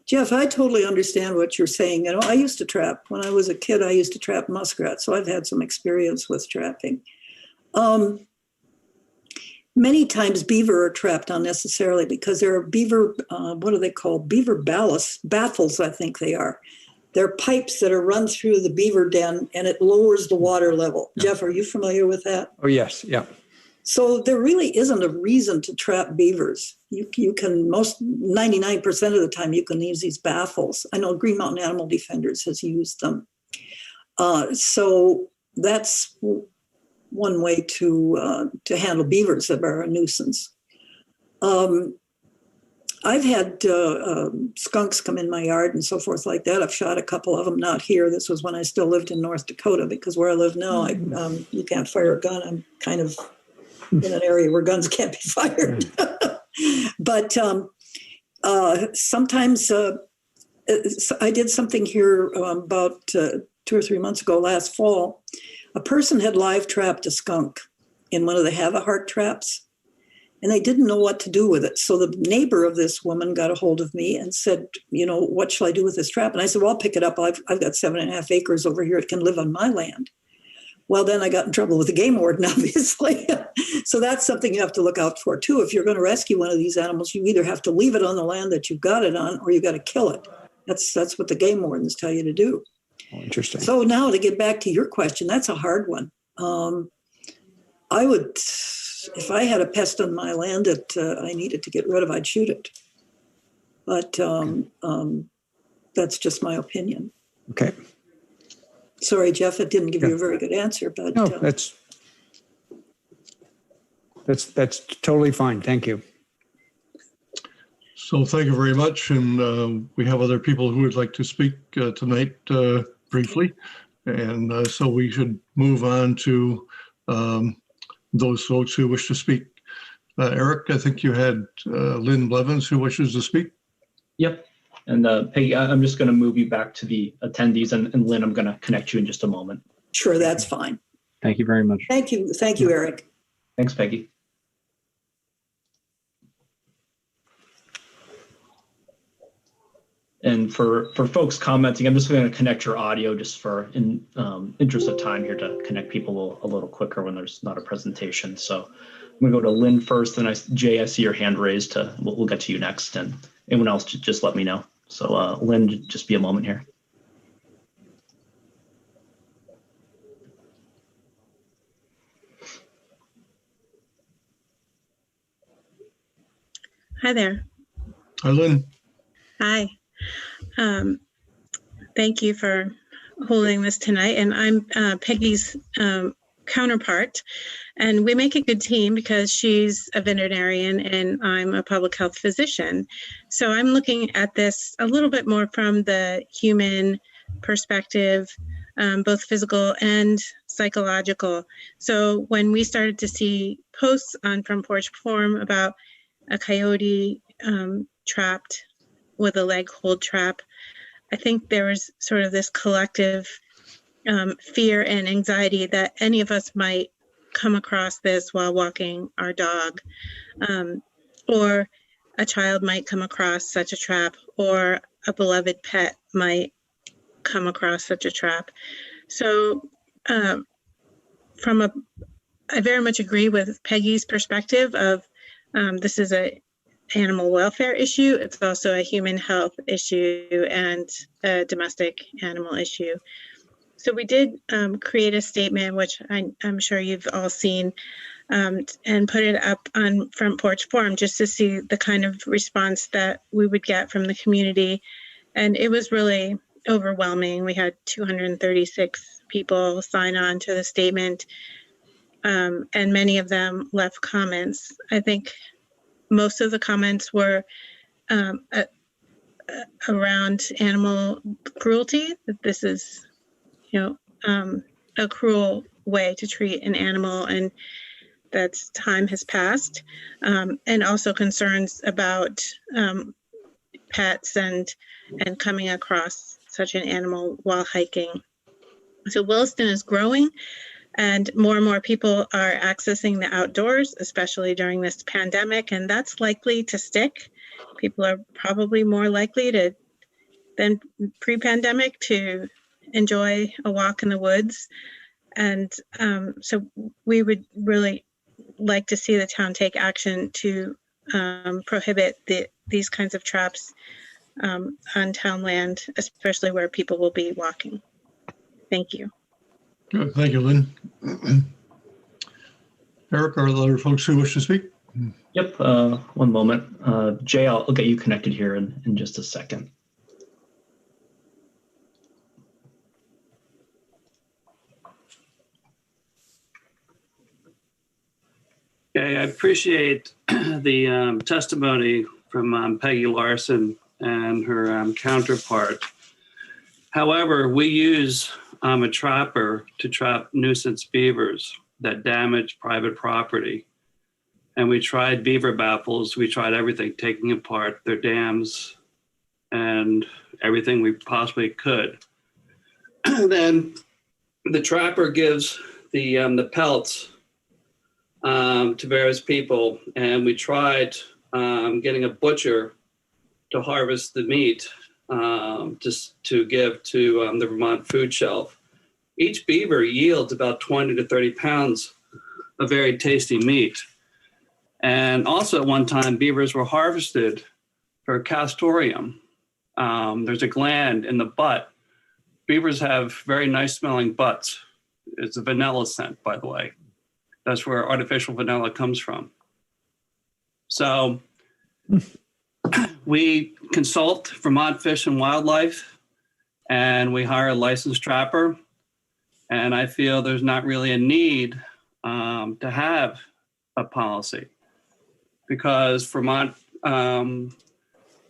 Jeff, I totally understand what you're saying. You know, I used to trap. When I was a kid, I used to trap muskrats, so I've had some experience with trapping. Many times beaver are trapped unnecessarily because there are beaver, what are they called? Beaver baffles, I think they are. They're pipes that are run through the beaver den and it lowers the water level. Yeah. Jeff, are you familiar with that? Oh, yes. Yeah. So there really isn't a reason to trap beavers. You can 99% of the time you can use these baffles. I know Green Mountain Animal Defenders has used them. So that's one way to handle beavers that are a nuisance. I've had skunks come in my yard and so forth like that. I've shot a couple of them, not here. This was when I still lived in North Dakota, because where I live now, you can't fire a gun. I'm kind of in an area where guns can't be fired. But sometimes I did something here about 2 or 3 months ago, last fall. A person had live trapped a skunk in one of the have-a-heart traps, and they didn't know what to do with it. So the neighbor of this woman got a hold of me and said, you know, what shall I do with this trap? And I said, well, I'll pick it up. I've got 7.5 acres over here. It can live on my land. Well, then I got in trouble with the game warden, obviously. So that's something you have to look out for, too. If you're going to rescue one of these animals, you either have to leave it on the land that you've got it on, or you got to kill it. That's what the game wardens tell you to do. Oh, interesting. So now to get back to your question, that's a hard one. I would, if I had a pest on my land that I needed to get rid of, I'd shoot it. But that's just my opinion. Okay. Sorry, Jeff, it didn't give you a very good answer, but no, that's totally fine. Thank you. So thank you very much. And we have other people who would like to speak tonight briefly. And so we should move on to those folks who wish to speak. Eric, I think you had Lynn Blevins who wishes to speak. Yep. And Peggy, I'm just going to move you back to the attendees, and Lynn, I'm going to connect you in just a moment. Sure, that's fine. Thank you very much. Thank you, Eric. Thanks, Peggy. And for folks commenting, I'm just going to connect your audio just for in interest of time here to connect people a little quicker when there's not a presentation. So I'm going to go to Lynn first, and Jay, I see your hand raised. We'll get to you next, and anyone else just let me know. So Lynn, just be a moment here. Hi there. Hi, Lynn. Hi. Thank you for holding this tonight. And I'm Peggy's counterpart. And we make a good team because she's a veterinarian and I'm a public health physician. So I'm looking at this a little bit more from the human perspective, both physical and psychological. So when we started to see posts on Front Porch Forum about a coyote trapped with a leg hold trap, I think there was sort of this collective fear and anxiety that any of us might come across this while walking our dog, or a child might come across such a trap, or a beloved pet might come across such a trap. So I very much agree with Peggy's perspective of this is a animal welfare issue. It's also a human health issue and a domestic animal issue. So we did create a statement, which I'm sure you've all seen, and put it up on Front Porch Forum just to see the kind of response that we would get from the community. And it was really overwhelming. We had 236 people sign on to the statement, and many of them left comments. I think most of the comments were around animal cruelty, that this is, a cruel way to treat an animal. And that time has passed, and also concerns about pets and coming across such an animal while hiking. So Williston is growing, and more people are accessing the outdoors, especially during this pandemic, and that's likely to stick. People are probably more likely than pre-pandemic to enjoy a walk in the woods. And so we would really like to see the town take action to prohibit these kinds of traps on town land, especially where people will be walking. Thank you. Good. Thank you, Lynn. Eric, are there other folks who wish to speak? Yep, one moment. Jay, I'll get you connected here in just a second. Okay, I appreciate the testimony from Peggy Larson and her counterpart. However, we use a trapper to trap nuisance beavers that damage private property. And we tried beaver baffles, we tried everything, taking apart their dams and everything we possibly could. Then the trapper gives the pelts to various people, and we tried getting a butcher to harvest the meat just to give to the Vermont food shelf. Each beaver yields about 20 to 30 pounds of very tasty meat. And also at one time, beavers were harvested for castoreum. There's a gland in the butt. Beavers have very nice smelling butts. It's a vanilla scent, by the way. That's where artificial vanilla comes from. So we consult Vermont Fish and Wildlife, and we hire a licensed trapper. And I feel there's not really a need to have a policy, because Vermont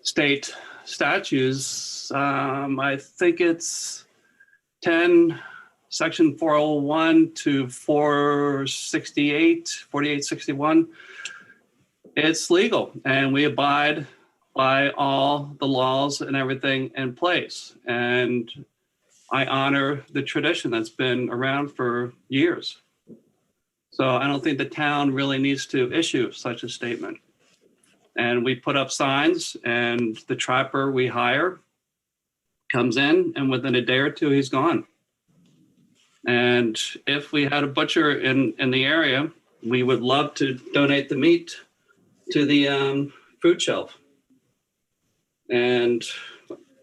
state statutes, I think it's 10, section 401 to 4861, it's legal, and we abide by all the laws and everything in place. And I honor the tradition that's been around for years. So I don't think the town really needs to issue such a statement. And we put up signs, and the trapper we hire comes in, and within a day or two, he's gone. And if we had a butcher in the area, we would love to donate the meat to the food shelf. And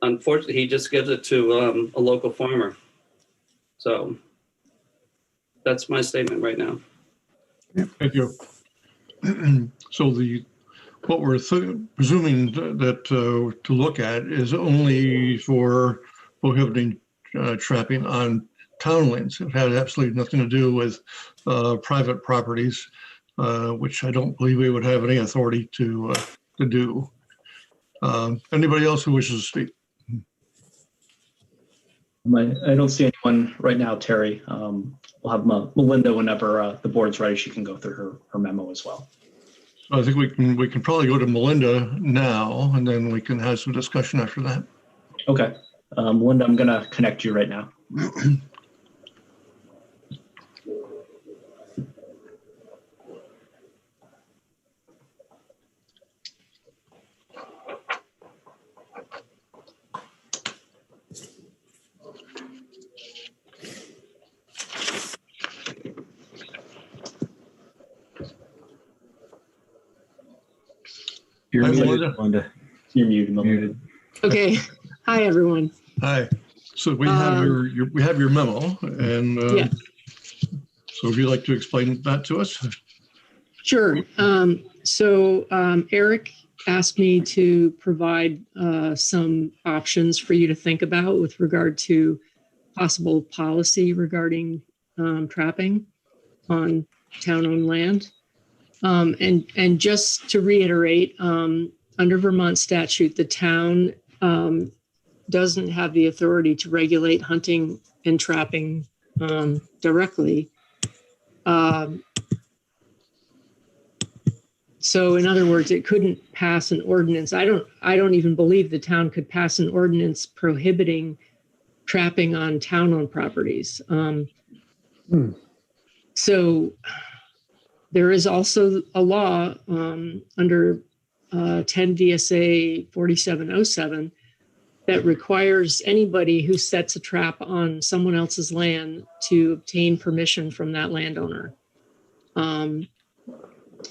unfortunately, he just gives it to a local farmer. So that's my statement right now. Thank you. So what we're presuming that to look at is only for prohibiting trapping on town lands. It had absolutely nothing to do with private properties, which I don't believe we would have any authority to do. Anybody else who wishes to speak? I don't see anyone right now, Terry. We'll have Melinda whenever the board's ready. She can go through her memo as well. I think we can probably go to Melinda now, and then we can have some discussion after that. Okay. Melinda, I'm going to connect you right now. You're Hi, muted, Melinda. Melinda. You're muted, Melinda. Okay. Hi, everyone. Hi. So we have your memo, and Yeah. so if you'd like to explain that to us. Sure. Eric asked me to provide some options for you to think about with regard to possible policy regarding trapping on town-owned land. And just to reiterate, under Vermont statute, the town doesn't have the authority to regulate hunting and trapping directly. So in other words, it couldn't pass an ordinance. I don't even believe the town could pass an ordinance prohibiting trapping on town-owned properties. So there is also a law under 10 VSA 4707 that requires anybody who sets a trap on someone else's land to obtain permission from that landowner.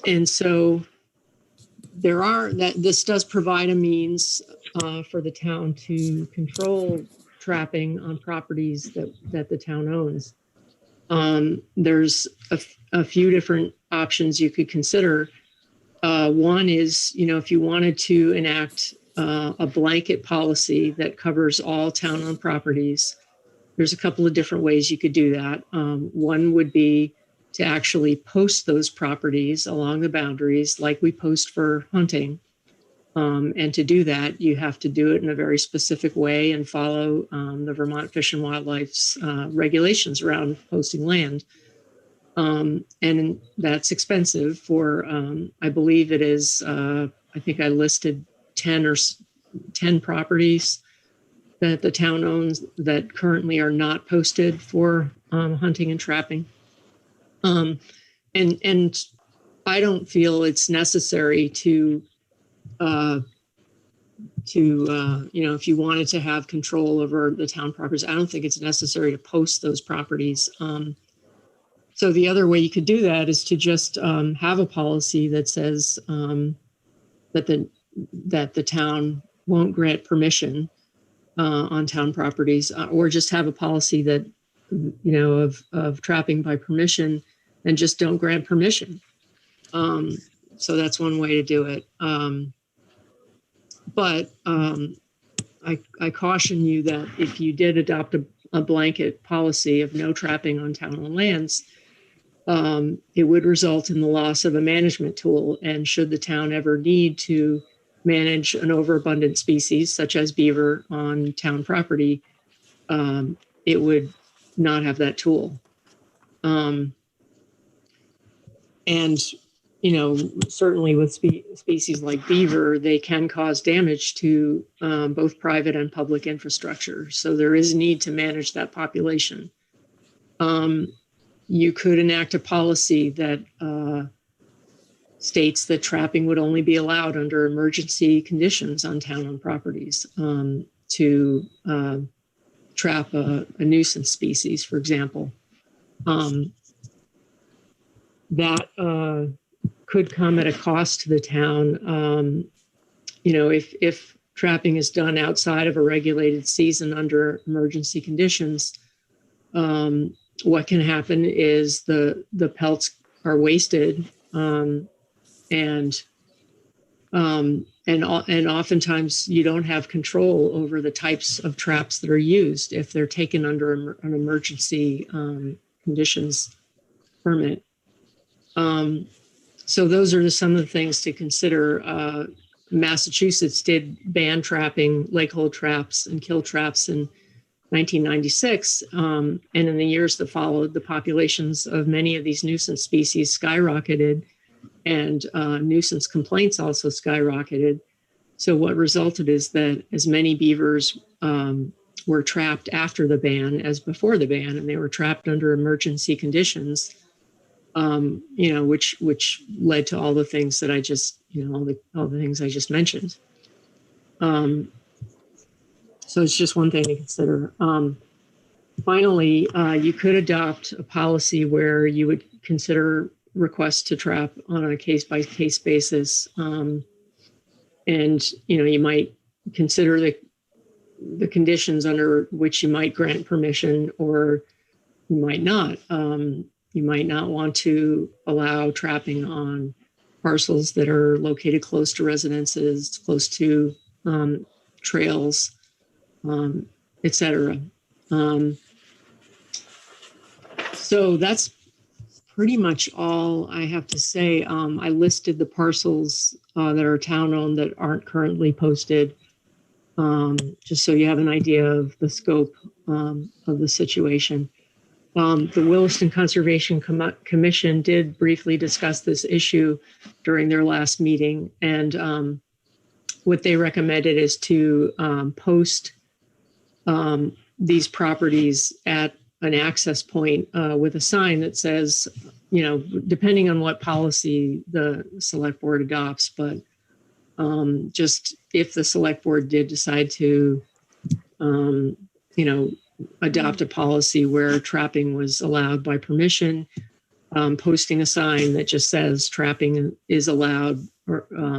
And so this does provide a means for the town to control trapping on properties that the town owns. There's a few different options you could consider. One is, if you wanted to enact a blanket policy that covers all town-owned properties, there's a couple of different ways you could do that. One would be to actually post those properties along the boundaries like we post for hunting. And to do that, you have to do it in a very specific way and follow the Vermont Fish and Wildlife's regulations around posting land. And that's expensive for, I believe it is, I think I listed 10 properties that the town owns that currently are not posted for hunting and trapping. And I don't feel it's necessary to if you wanted to have control over the town properties, I don't think it's necessary to post those properties. So the other way you could do that is to just have a policy that says that the town won't grant permission on town properties, or just have a policy that of trapping by permission and just don't grant permission. So that's one way to do it. But I caution you that if you did adopt a blanket policy of no trapping on town-owned lands, it would result in the loss of a management tool. And should the town ever need to manage an overabundant species, such as beaver on town property, it would not have that tool. And certainly with species like beaver, they can cause damage to both private and public infrastructure. So there is need to manage that population. You could enact a policy that states that trapping would only be allowed under emergency conditions on town-owned properties to trap a nuisance species, for example. That could come at a cost to the town. If trapping is done outside of a regulated season under emergency conditions, what can happen is the pelts are wasted, and oftentimes you don't have control over the types of traps that are used if they're taken under an emergency conditions permit. So those are some of the things to consider. Massachusetts did ban trapping, lake hold traps and kill traps in 1996. And in the years that followed, the populations of many of these nuisance species skyrocketed, and nuisance complaints also skyrocketed. So what resulted is that as many beavers were trapped after the ban as before the ban, and they were trapped under emergency conditions, which led to all the things that I just, all the things I just mentioned. So it's just one thing to consider. Finally, you could adopt a policy where you would consider requests to trap on a case-by-case basis. And, you might consider the conditions under which you might grant permission, or you might not. You might not want to allow trapping on parcels that are located close to residences, close to trails, et cetera. So that's pretty much all I have to say. I listed the parcels that are town-owned that aren't currently posted, just so you have an idea of the scope of the situation. The Williston Conservation Commission did briefly discuss this issue during their last meeting, and what they recommended is to post these properties at an access point with a sign that says, depending on what policy the select board adopts, but just if the select board did decide to, adopt a policy where trapping was allowed by permission, posting a sign that just says trapping is allowed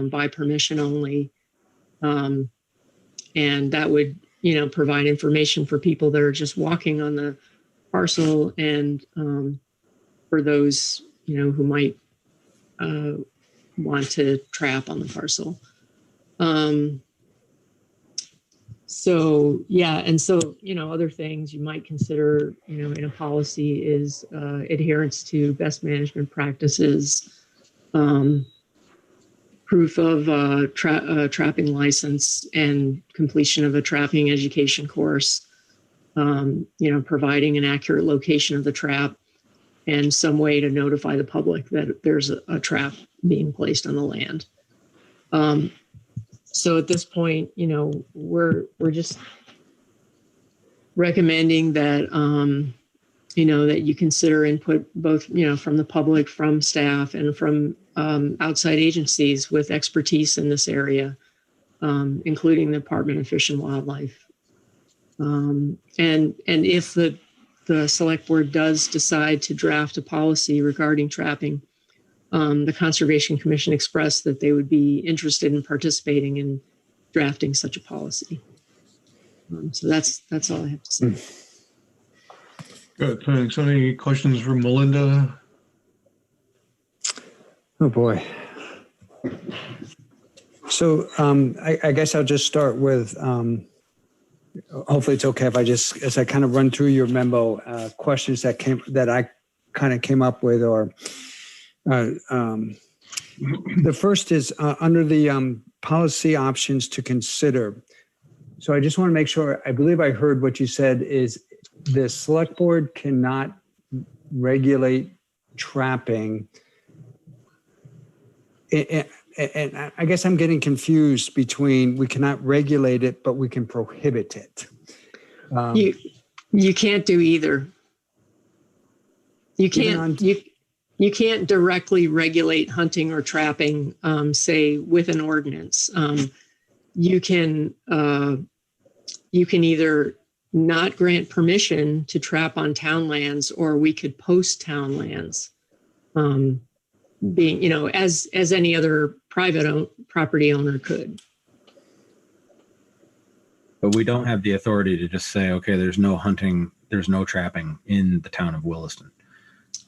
by permission only. And that would, provide information for people that are just walking on the parcel, and for those, who might want to trap on the parcel. So, yeah. And so, other things you might consider, in a policy is adherence to best management practices, proof of trapping license and completion of a trapping education course, providing an accurate location of the trap and some way to notify the public that there's a trap being placed on the land. So at this point, we're just recommending that, that you consider input both, from the public, from staff, and from outside agencies with expertise in this area, including the Department of Fish and Wildlife. And if the select board does decide to draft a policy regarding trapping, the Conservation Commission expressed that they would be interested in participating in drafting such a policy. So that's all I have to say. Good, thanks. Any questions for Melinda? Oh, boy. So I guess I'll just start with, hopefully it's okay if I just, as I kind of run through your memo, questions that I kind of came up with, or the first is under the policy options to consider. So I just want to make sure, I believe I heard what you said is the select board cannot regulate trapping. And I guess I'm getting confused between we cannot regulate it, but we can prohibit it. You can't do either. You can't you can't directly regulate hunting or trapping, say with an ordinance. You can either not grant permission to trap on town lands, or we could post town lands, being, as any other private property owner could. But we don't have the authority to just say, okay, there's no hunting, there's no trapping in the town of Williston.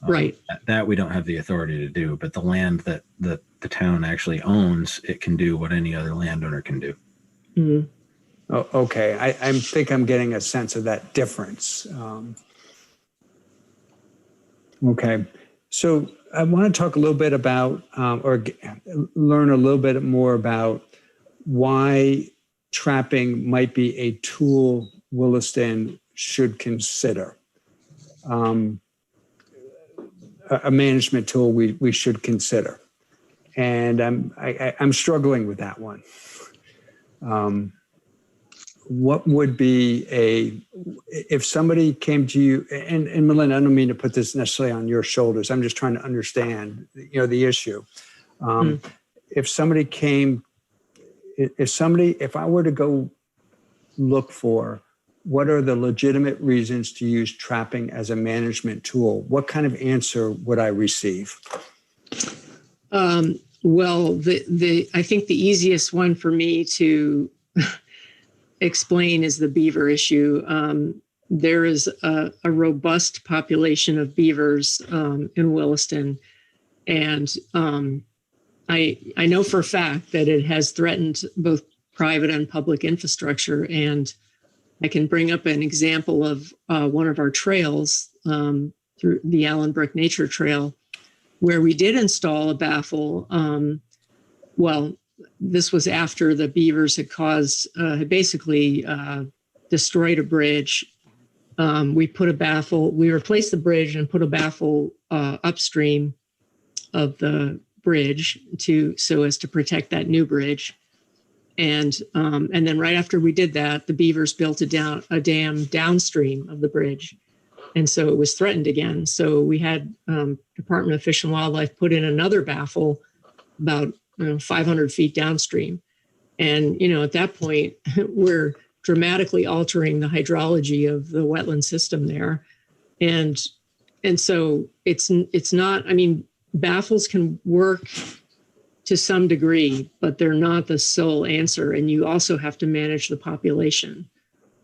Right. That we don't have the authority to do, but the land that the town actually owns, it can do what any other landowner can do. Mm-hmm. Oh, okay. I think I'm getting a sense of that difference. Okay. So I want to talk a little bit about, or learn a little bit more about why trapping might be a tool Williston should consider. A management tool we should consider. And I'm struggling with that one. What would be if somebody came to you, and Melinda, I don't mean to put this necessarily on your shoulders, I'm just trying to understand, the issue. If somebody came, if I were to go look for what are the legitimate reasons to use trapping as a management tool, what kind of answer would I receive? Well, I think the easiest one for me to explain is the beaver issue. There is a robust population of beavers in Williston, and I know for a fact that it has threatened both private and public infrastructure. And I can bring up an example of one of our trails through the Allen Brook Nature Trail, where we did install a baffle. Well, this was after the beavers had basically destroyed a bridge we put a baffle, we replaced the bridge and put a baffle upstream of the bridge so as to protect that new bridge. And then right after we did that, the beavers built a dam downstream of the bridge. And so it was threatened again. So we had Department of Fish and Wildlife put in another baffle about 500 feet downstream. And, at that point, we're dramatically altering the hydrology of the wetland system there. And so it's not, baffles can work to some degree, but they're not the sole answer. And you also have to manage the population.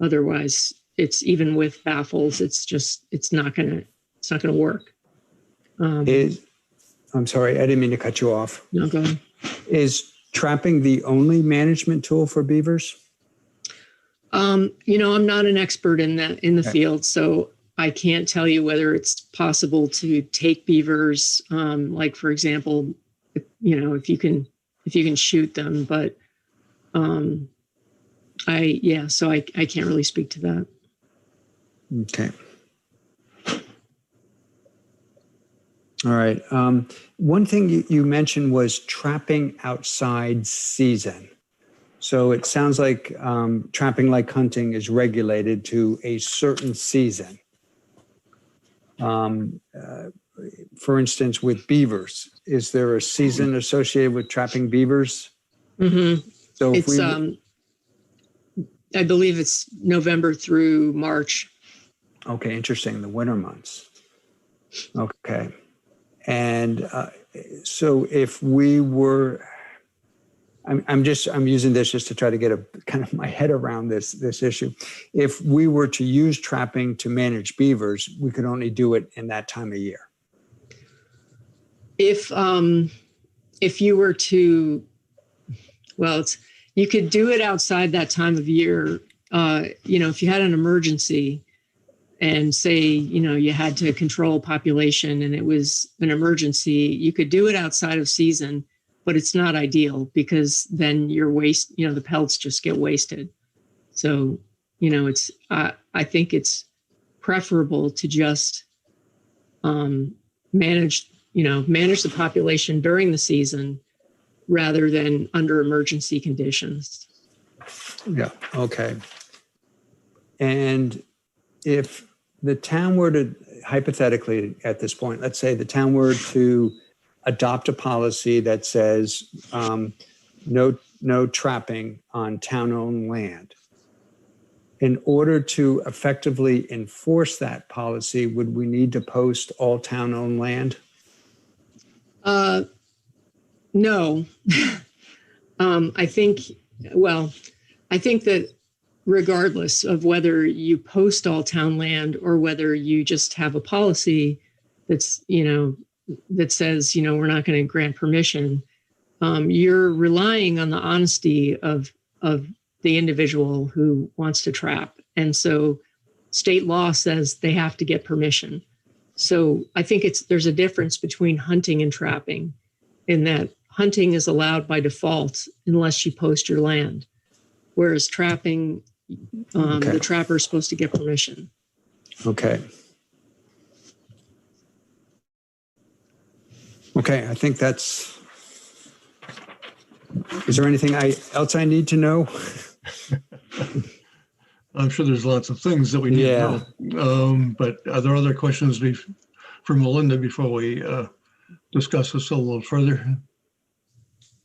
Otherwise, it's even with baffles, it's not gonna work. I'm sorry, I didn't mean to cut you off. No, go ahead. Is trapping the only management tool for beavers? I'm not an expert in the field, so I can't tell you whether it's possible to take beavers, like for example, if you can shoot them, but I can't really speak to that. Okay. All right. One thing you mentioned was trapping outside season. So it sounds like trapping like hunting is regulated to a certain season. For instance, with beavers, is there a season associated with trapping beavers? Mm-hmm. So it's I believe it's November through March. Okay, interesting. The winter months. Okay. And so if we were, I'm using this just to try to get a kind of my head around this issue. If we were to use trapping to manage beavers, we could only do it in that time of year. If you were to, you could do it outside that time of year. If you had an emergency and say, you had to control population and it was an emergency, you could do it outside of season, but it's not ideal because then the pelts just get wasted. So, I think it's preferable to just manage the population during the season rather than under emergency conditions. Yeah. Okay. And if the town were to, hypothetically at this point, let's say the town were to adopt a policy that says no trapping on town-owned land. In order to effectively enforce that policy, would we need to post all town-owned land? No. I think that regardless of whether you post all town land or whether you just have a policy that's, that says, we're not going to grant permission, you're relying on the honesty of the individual who wants to trap. And so state law says they have to get permission. So I think there's a difference between hunting and trapping in that hunting is allowed by default unless you post your land, whereas trapping, the trapper is supposed to get permission. Okay. Okay, I think that's, is there anything else I need to know? I'm sure there's lots of things that we need to know. But are there other questions from Melinda before we discuss this a little further?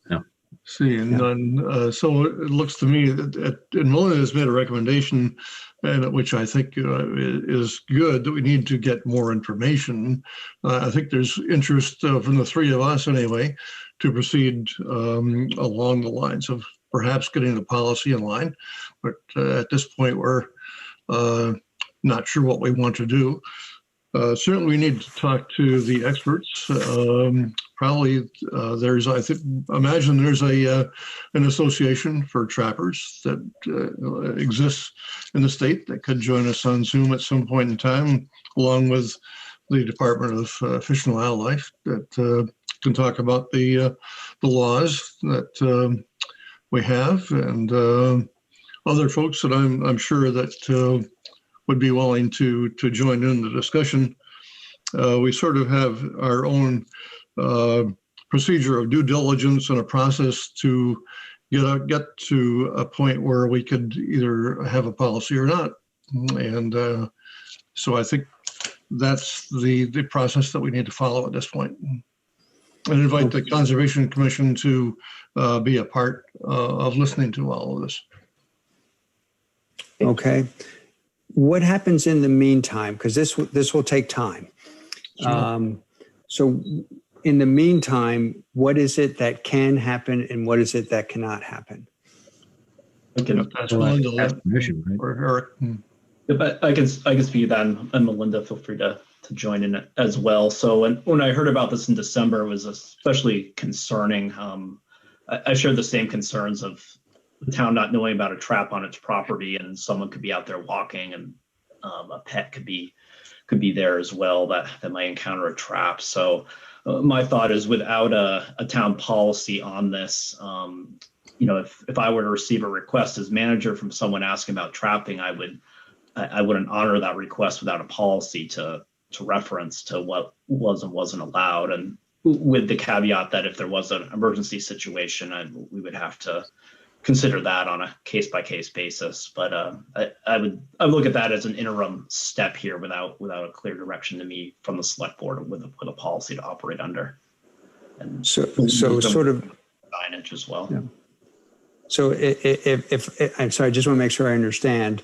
No. Seeing none. So it looks to me that Melinda has made a recommendation, and which I think is good, that we need to get more information. I think there's interest from the three of us anyway to proceed along the lines of perhaps getting the policy in line. But at this point, we're not sure what we want to do. Certainly, we need to talk to the experts. Probably there's, imagine there's an association for trappers that exists in the state that could join us on Zoom at some point in time, along with the Department of Fish and Wildlife, that can talk about the laws that we have, and other folks that I'm sure that would be willing to join in the discussion. We sort of have our own procedure of due diligence and a process to get to a point where we could either have a policy or not. And so I think that's the process that we need to follow at this point. And invite the Conservation Commission to be a part of listening to all of this. Okay. What happens in the meantime? Because this will take time. Sure. So in the meantime, what is it that can happen and what is it that cannot happen? I can, That's Melinda, Permission, right? or Eric. but I can speak to that, and Melinda, feel free to join in as well. So when I heard about this in December, it was especially concerning. I shared the same concerns of the town not knowing about a trap on its property, and someone could be out there walking, and a pet could be there as well that might encounter a trap. So my thought is, without a town policy on this, if I were to receive a request as manager from someone asking about trapping, I wouldn't honor that request without a policy to reference to what was and wasn't allowed, and with the caveat that if there was an emergency situation, we would have to consider that on a case-by-case basis. But I would look at that as an interim step here without a clear direction to me from the select board with a policy to operate under. And So sort of signage as well. Yeah. So if I'm sorry, I just want to make sure I understand.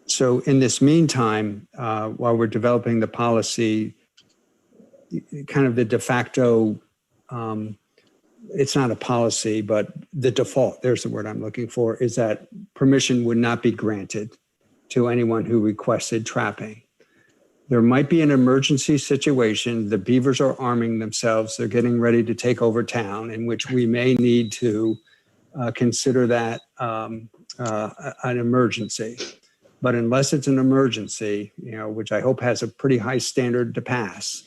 So in this meantime, while we're developing the policy, kind of the de facto, it's not a policy, but the default, there's the word I'm looking for, is that permission would not be granted to anyone who requested trapping. There might be an emergency situation. The beavers are arming themselves. They're getting ready to take over town, in which we may need to consider that an emergency. But unless it's an emergency, which I hope has a pretty high standard to pass,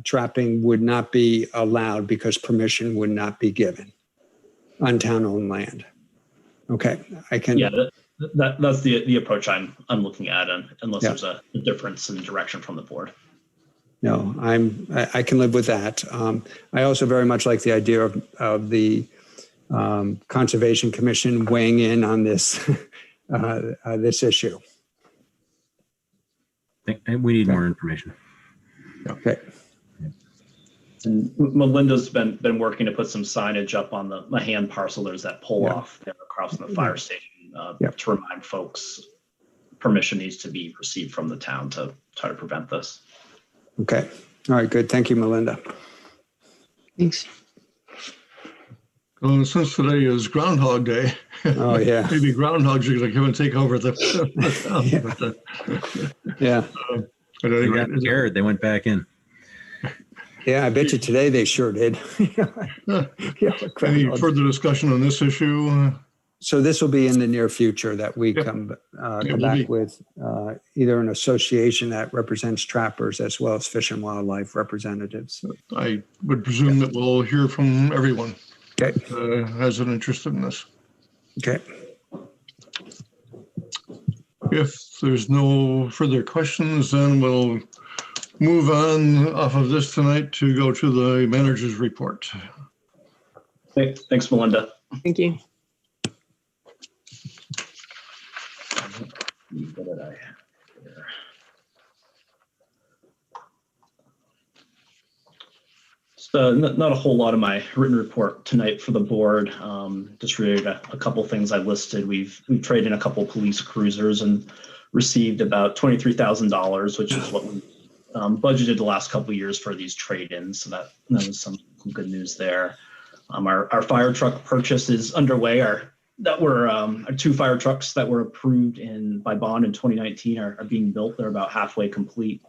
trapping would not be allowed because permission would not be given on town-owned land. Okay, I can. Yeah, that's the approach I'm looking at, unless there's a difference in direction from the board. No, I can live with that. I also very much like the idea of the Conservation Commission weighing in on this this issue. We need more information. Okay. And Melinda's been working to put some signage up on the hand parcel. There's that pull off there across from the fire station to remind folks permission needs to be received from the town to try to prevent this. Okay. All right. Good. Thank you, Melinda. Thanks. Well, since today is Groundhog Day, Oh yeah. maybe groundhogs are going to come and take over the town. Yeah. But They anyway, got scared. They went back in. Yeah, I bet you today they sure did. any further discussion on this issue? So this will be in the near future that we come back with either an association that represents trappers as well as fish and wildlife representatives. I would presume that we'll hear from everyone Okay. that has an interest in this. Okay. If there's no further questions, then we'll move on off of this tonight to go to the manager's report. Thanks, Melinda. Thank you. What did I have here? So not a whole lot of my written report tonight for the board. Just read a couple things I listed. We've traded in a couple police cruisers and received about $23,000, which is what we budgeted the last couple of years for these trade-ins. So that was some good news there. Our fire truck purchase is underway. Our two fire trucks that were approved by bond in 2019 are being built. They're about halfway complete.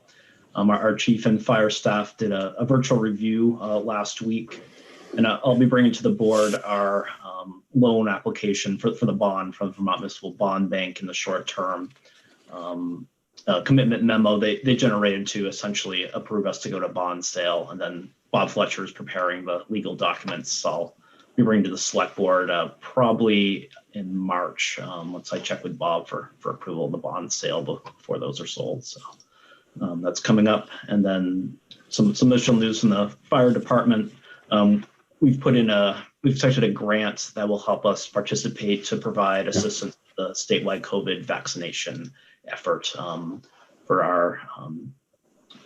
Our chief and fire staff did a virtual review last week, and I'll be bringing to the board our loan application for the bond from Vermont Municipal Bond Bank in the short term. Commitment memo they generated to essentially approve us to go to bond sale, and then Bob Fletcher is preparing the legal documents. So be bringing to the select board probably in March, once I check with Bob for approval of the bond sale before those are sold. So that's coming up. And then some additional news from the fire department. We've selected a grant that will help us participate to provide assistance to the statewide COVID vaccination effort for our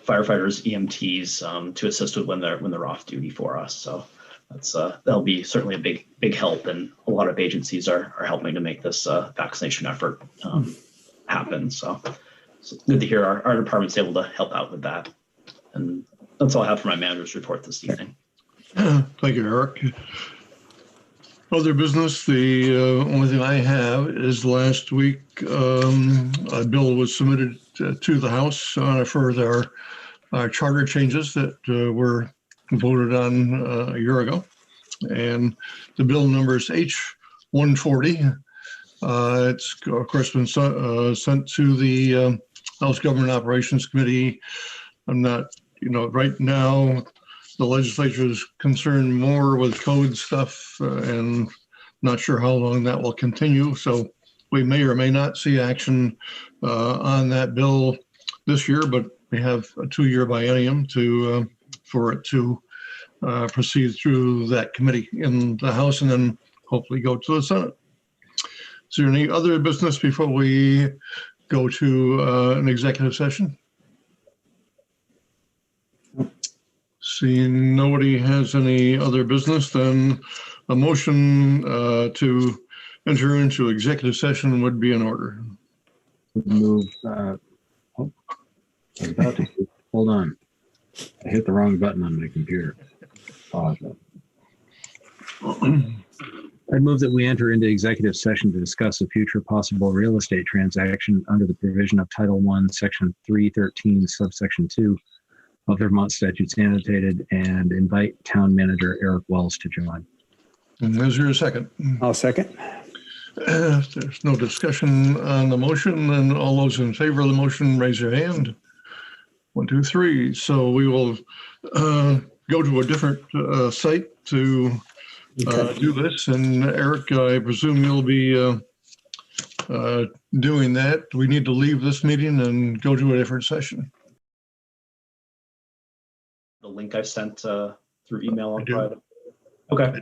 firefighters, EMTs, to assist with when they're off duty for us. So that'll be certainly a big help, and a lot of agencies are helping to make this vaccination effort happen. So it's good to hear our department's able to help out with that. And that's all I have for my manager's report this evening. Thank you, Eric. Other business, the only thing I have is last week a bill was submitted to the House for our charter changes that were voted on a year ago. And the bill number is H-140. It's, of course, been sent to the House Government Operations Committee. I'm not, right now, the legislature is concerned more with code stuff and not sure how long that will continue. So we may or may not see action on that bill this year, but we have a 2-year biennium for it to proceed through that committee in the House and then hopefully go to the Senate. Is there any other business before we go to an executive session? Seeing nobody has any other business, then a motion to enter into executive session would be in order. Move. I was about to, hold on. I hit the wrong button on my computer. I'd move that we enter into executive session to discuss a future possible real estate transaction under the provision of Title I, Section 313, subsection 2 of the Vermont statutes annotated, and invite town manager Eric Wells to join. And is there a second? I'll second. If there's no discussion on the motion, then all those in favor of the motion, raise your hand. 1, 2, 3. So we will go to a different site to do this. And Eric, I presume you'll be doing that. We need to leave this meeting and go to a different session. The link I sent through email on Friday. Okay.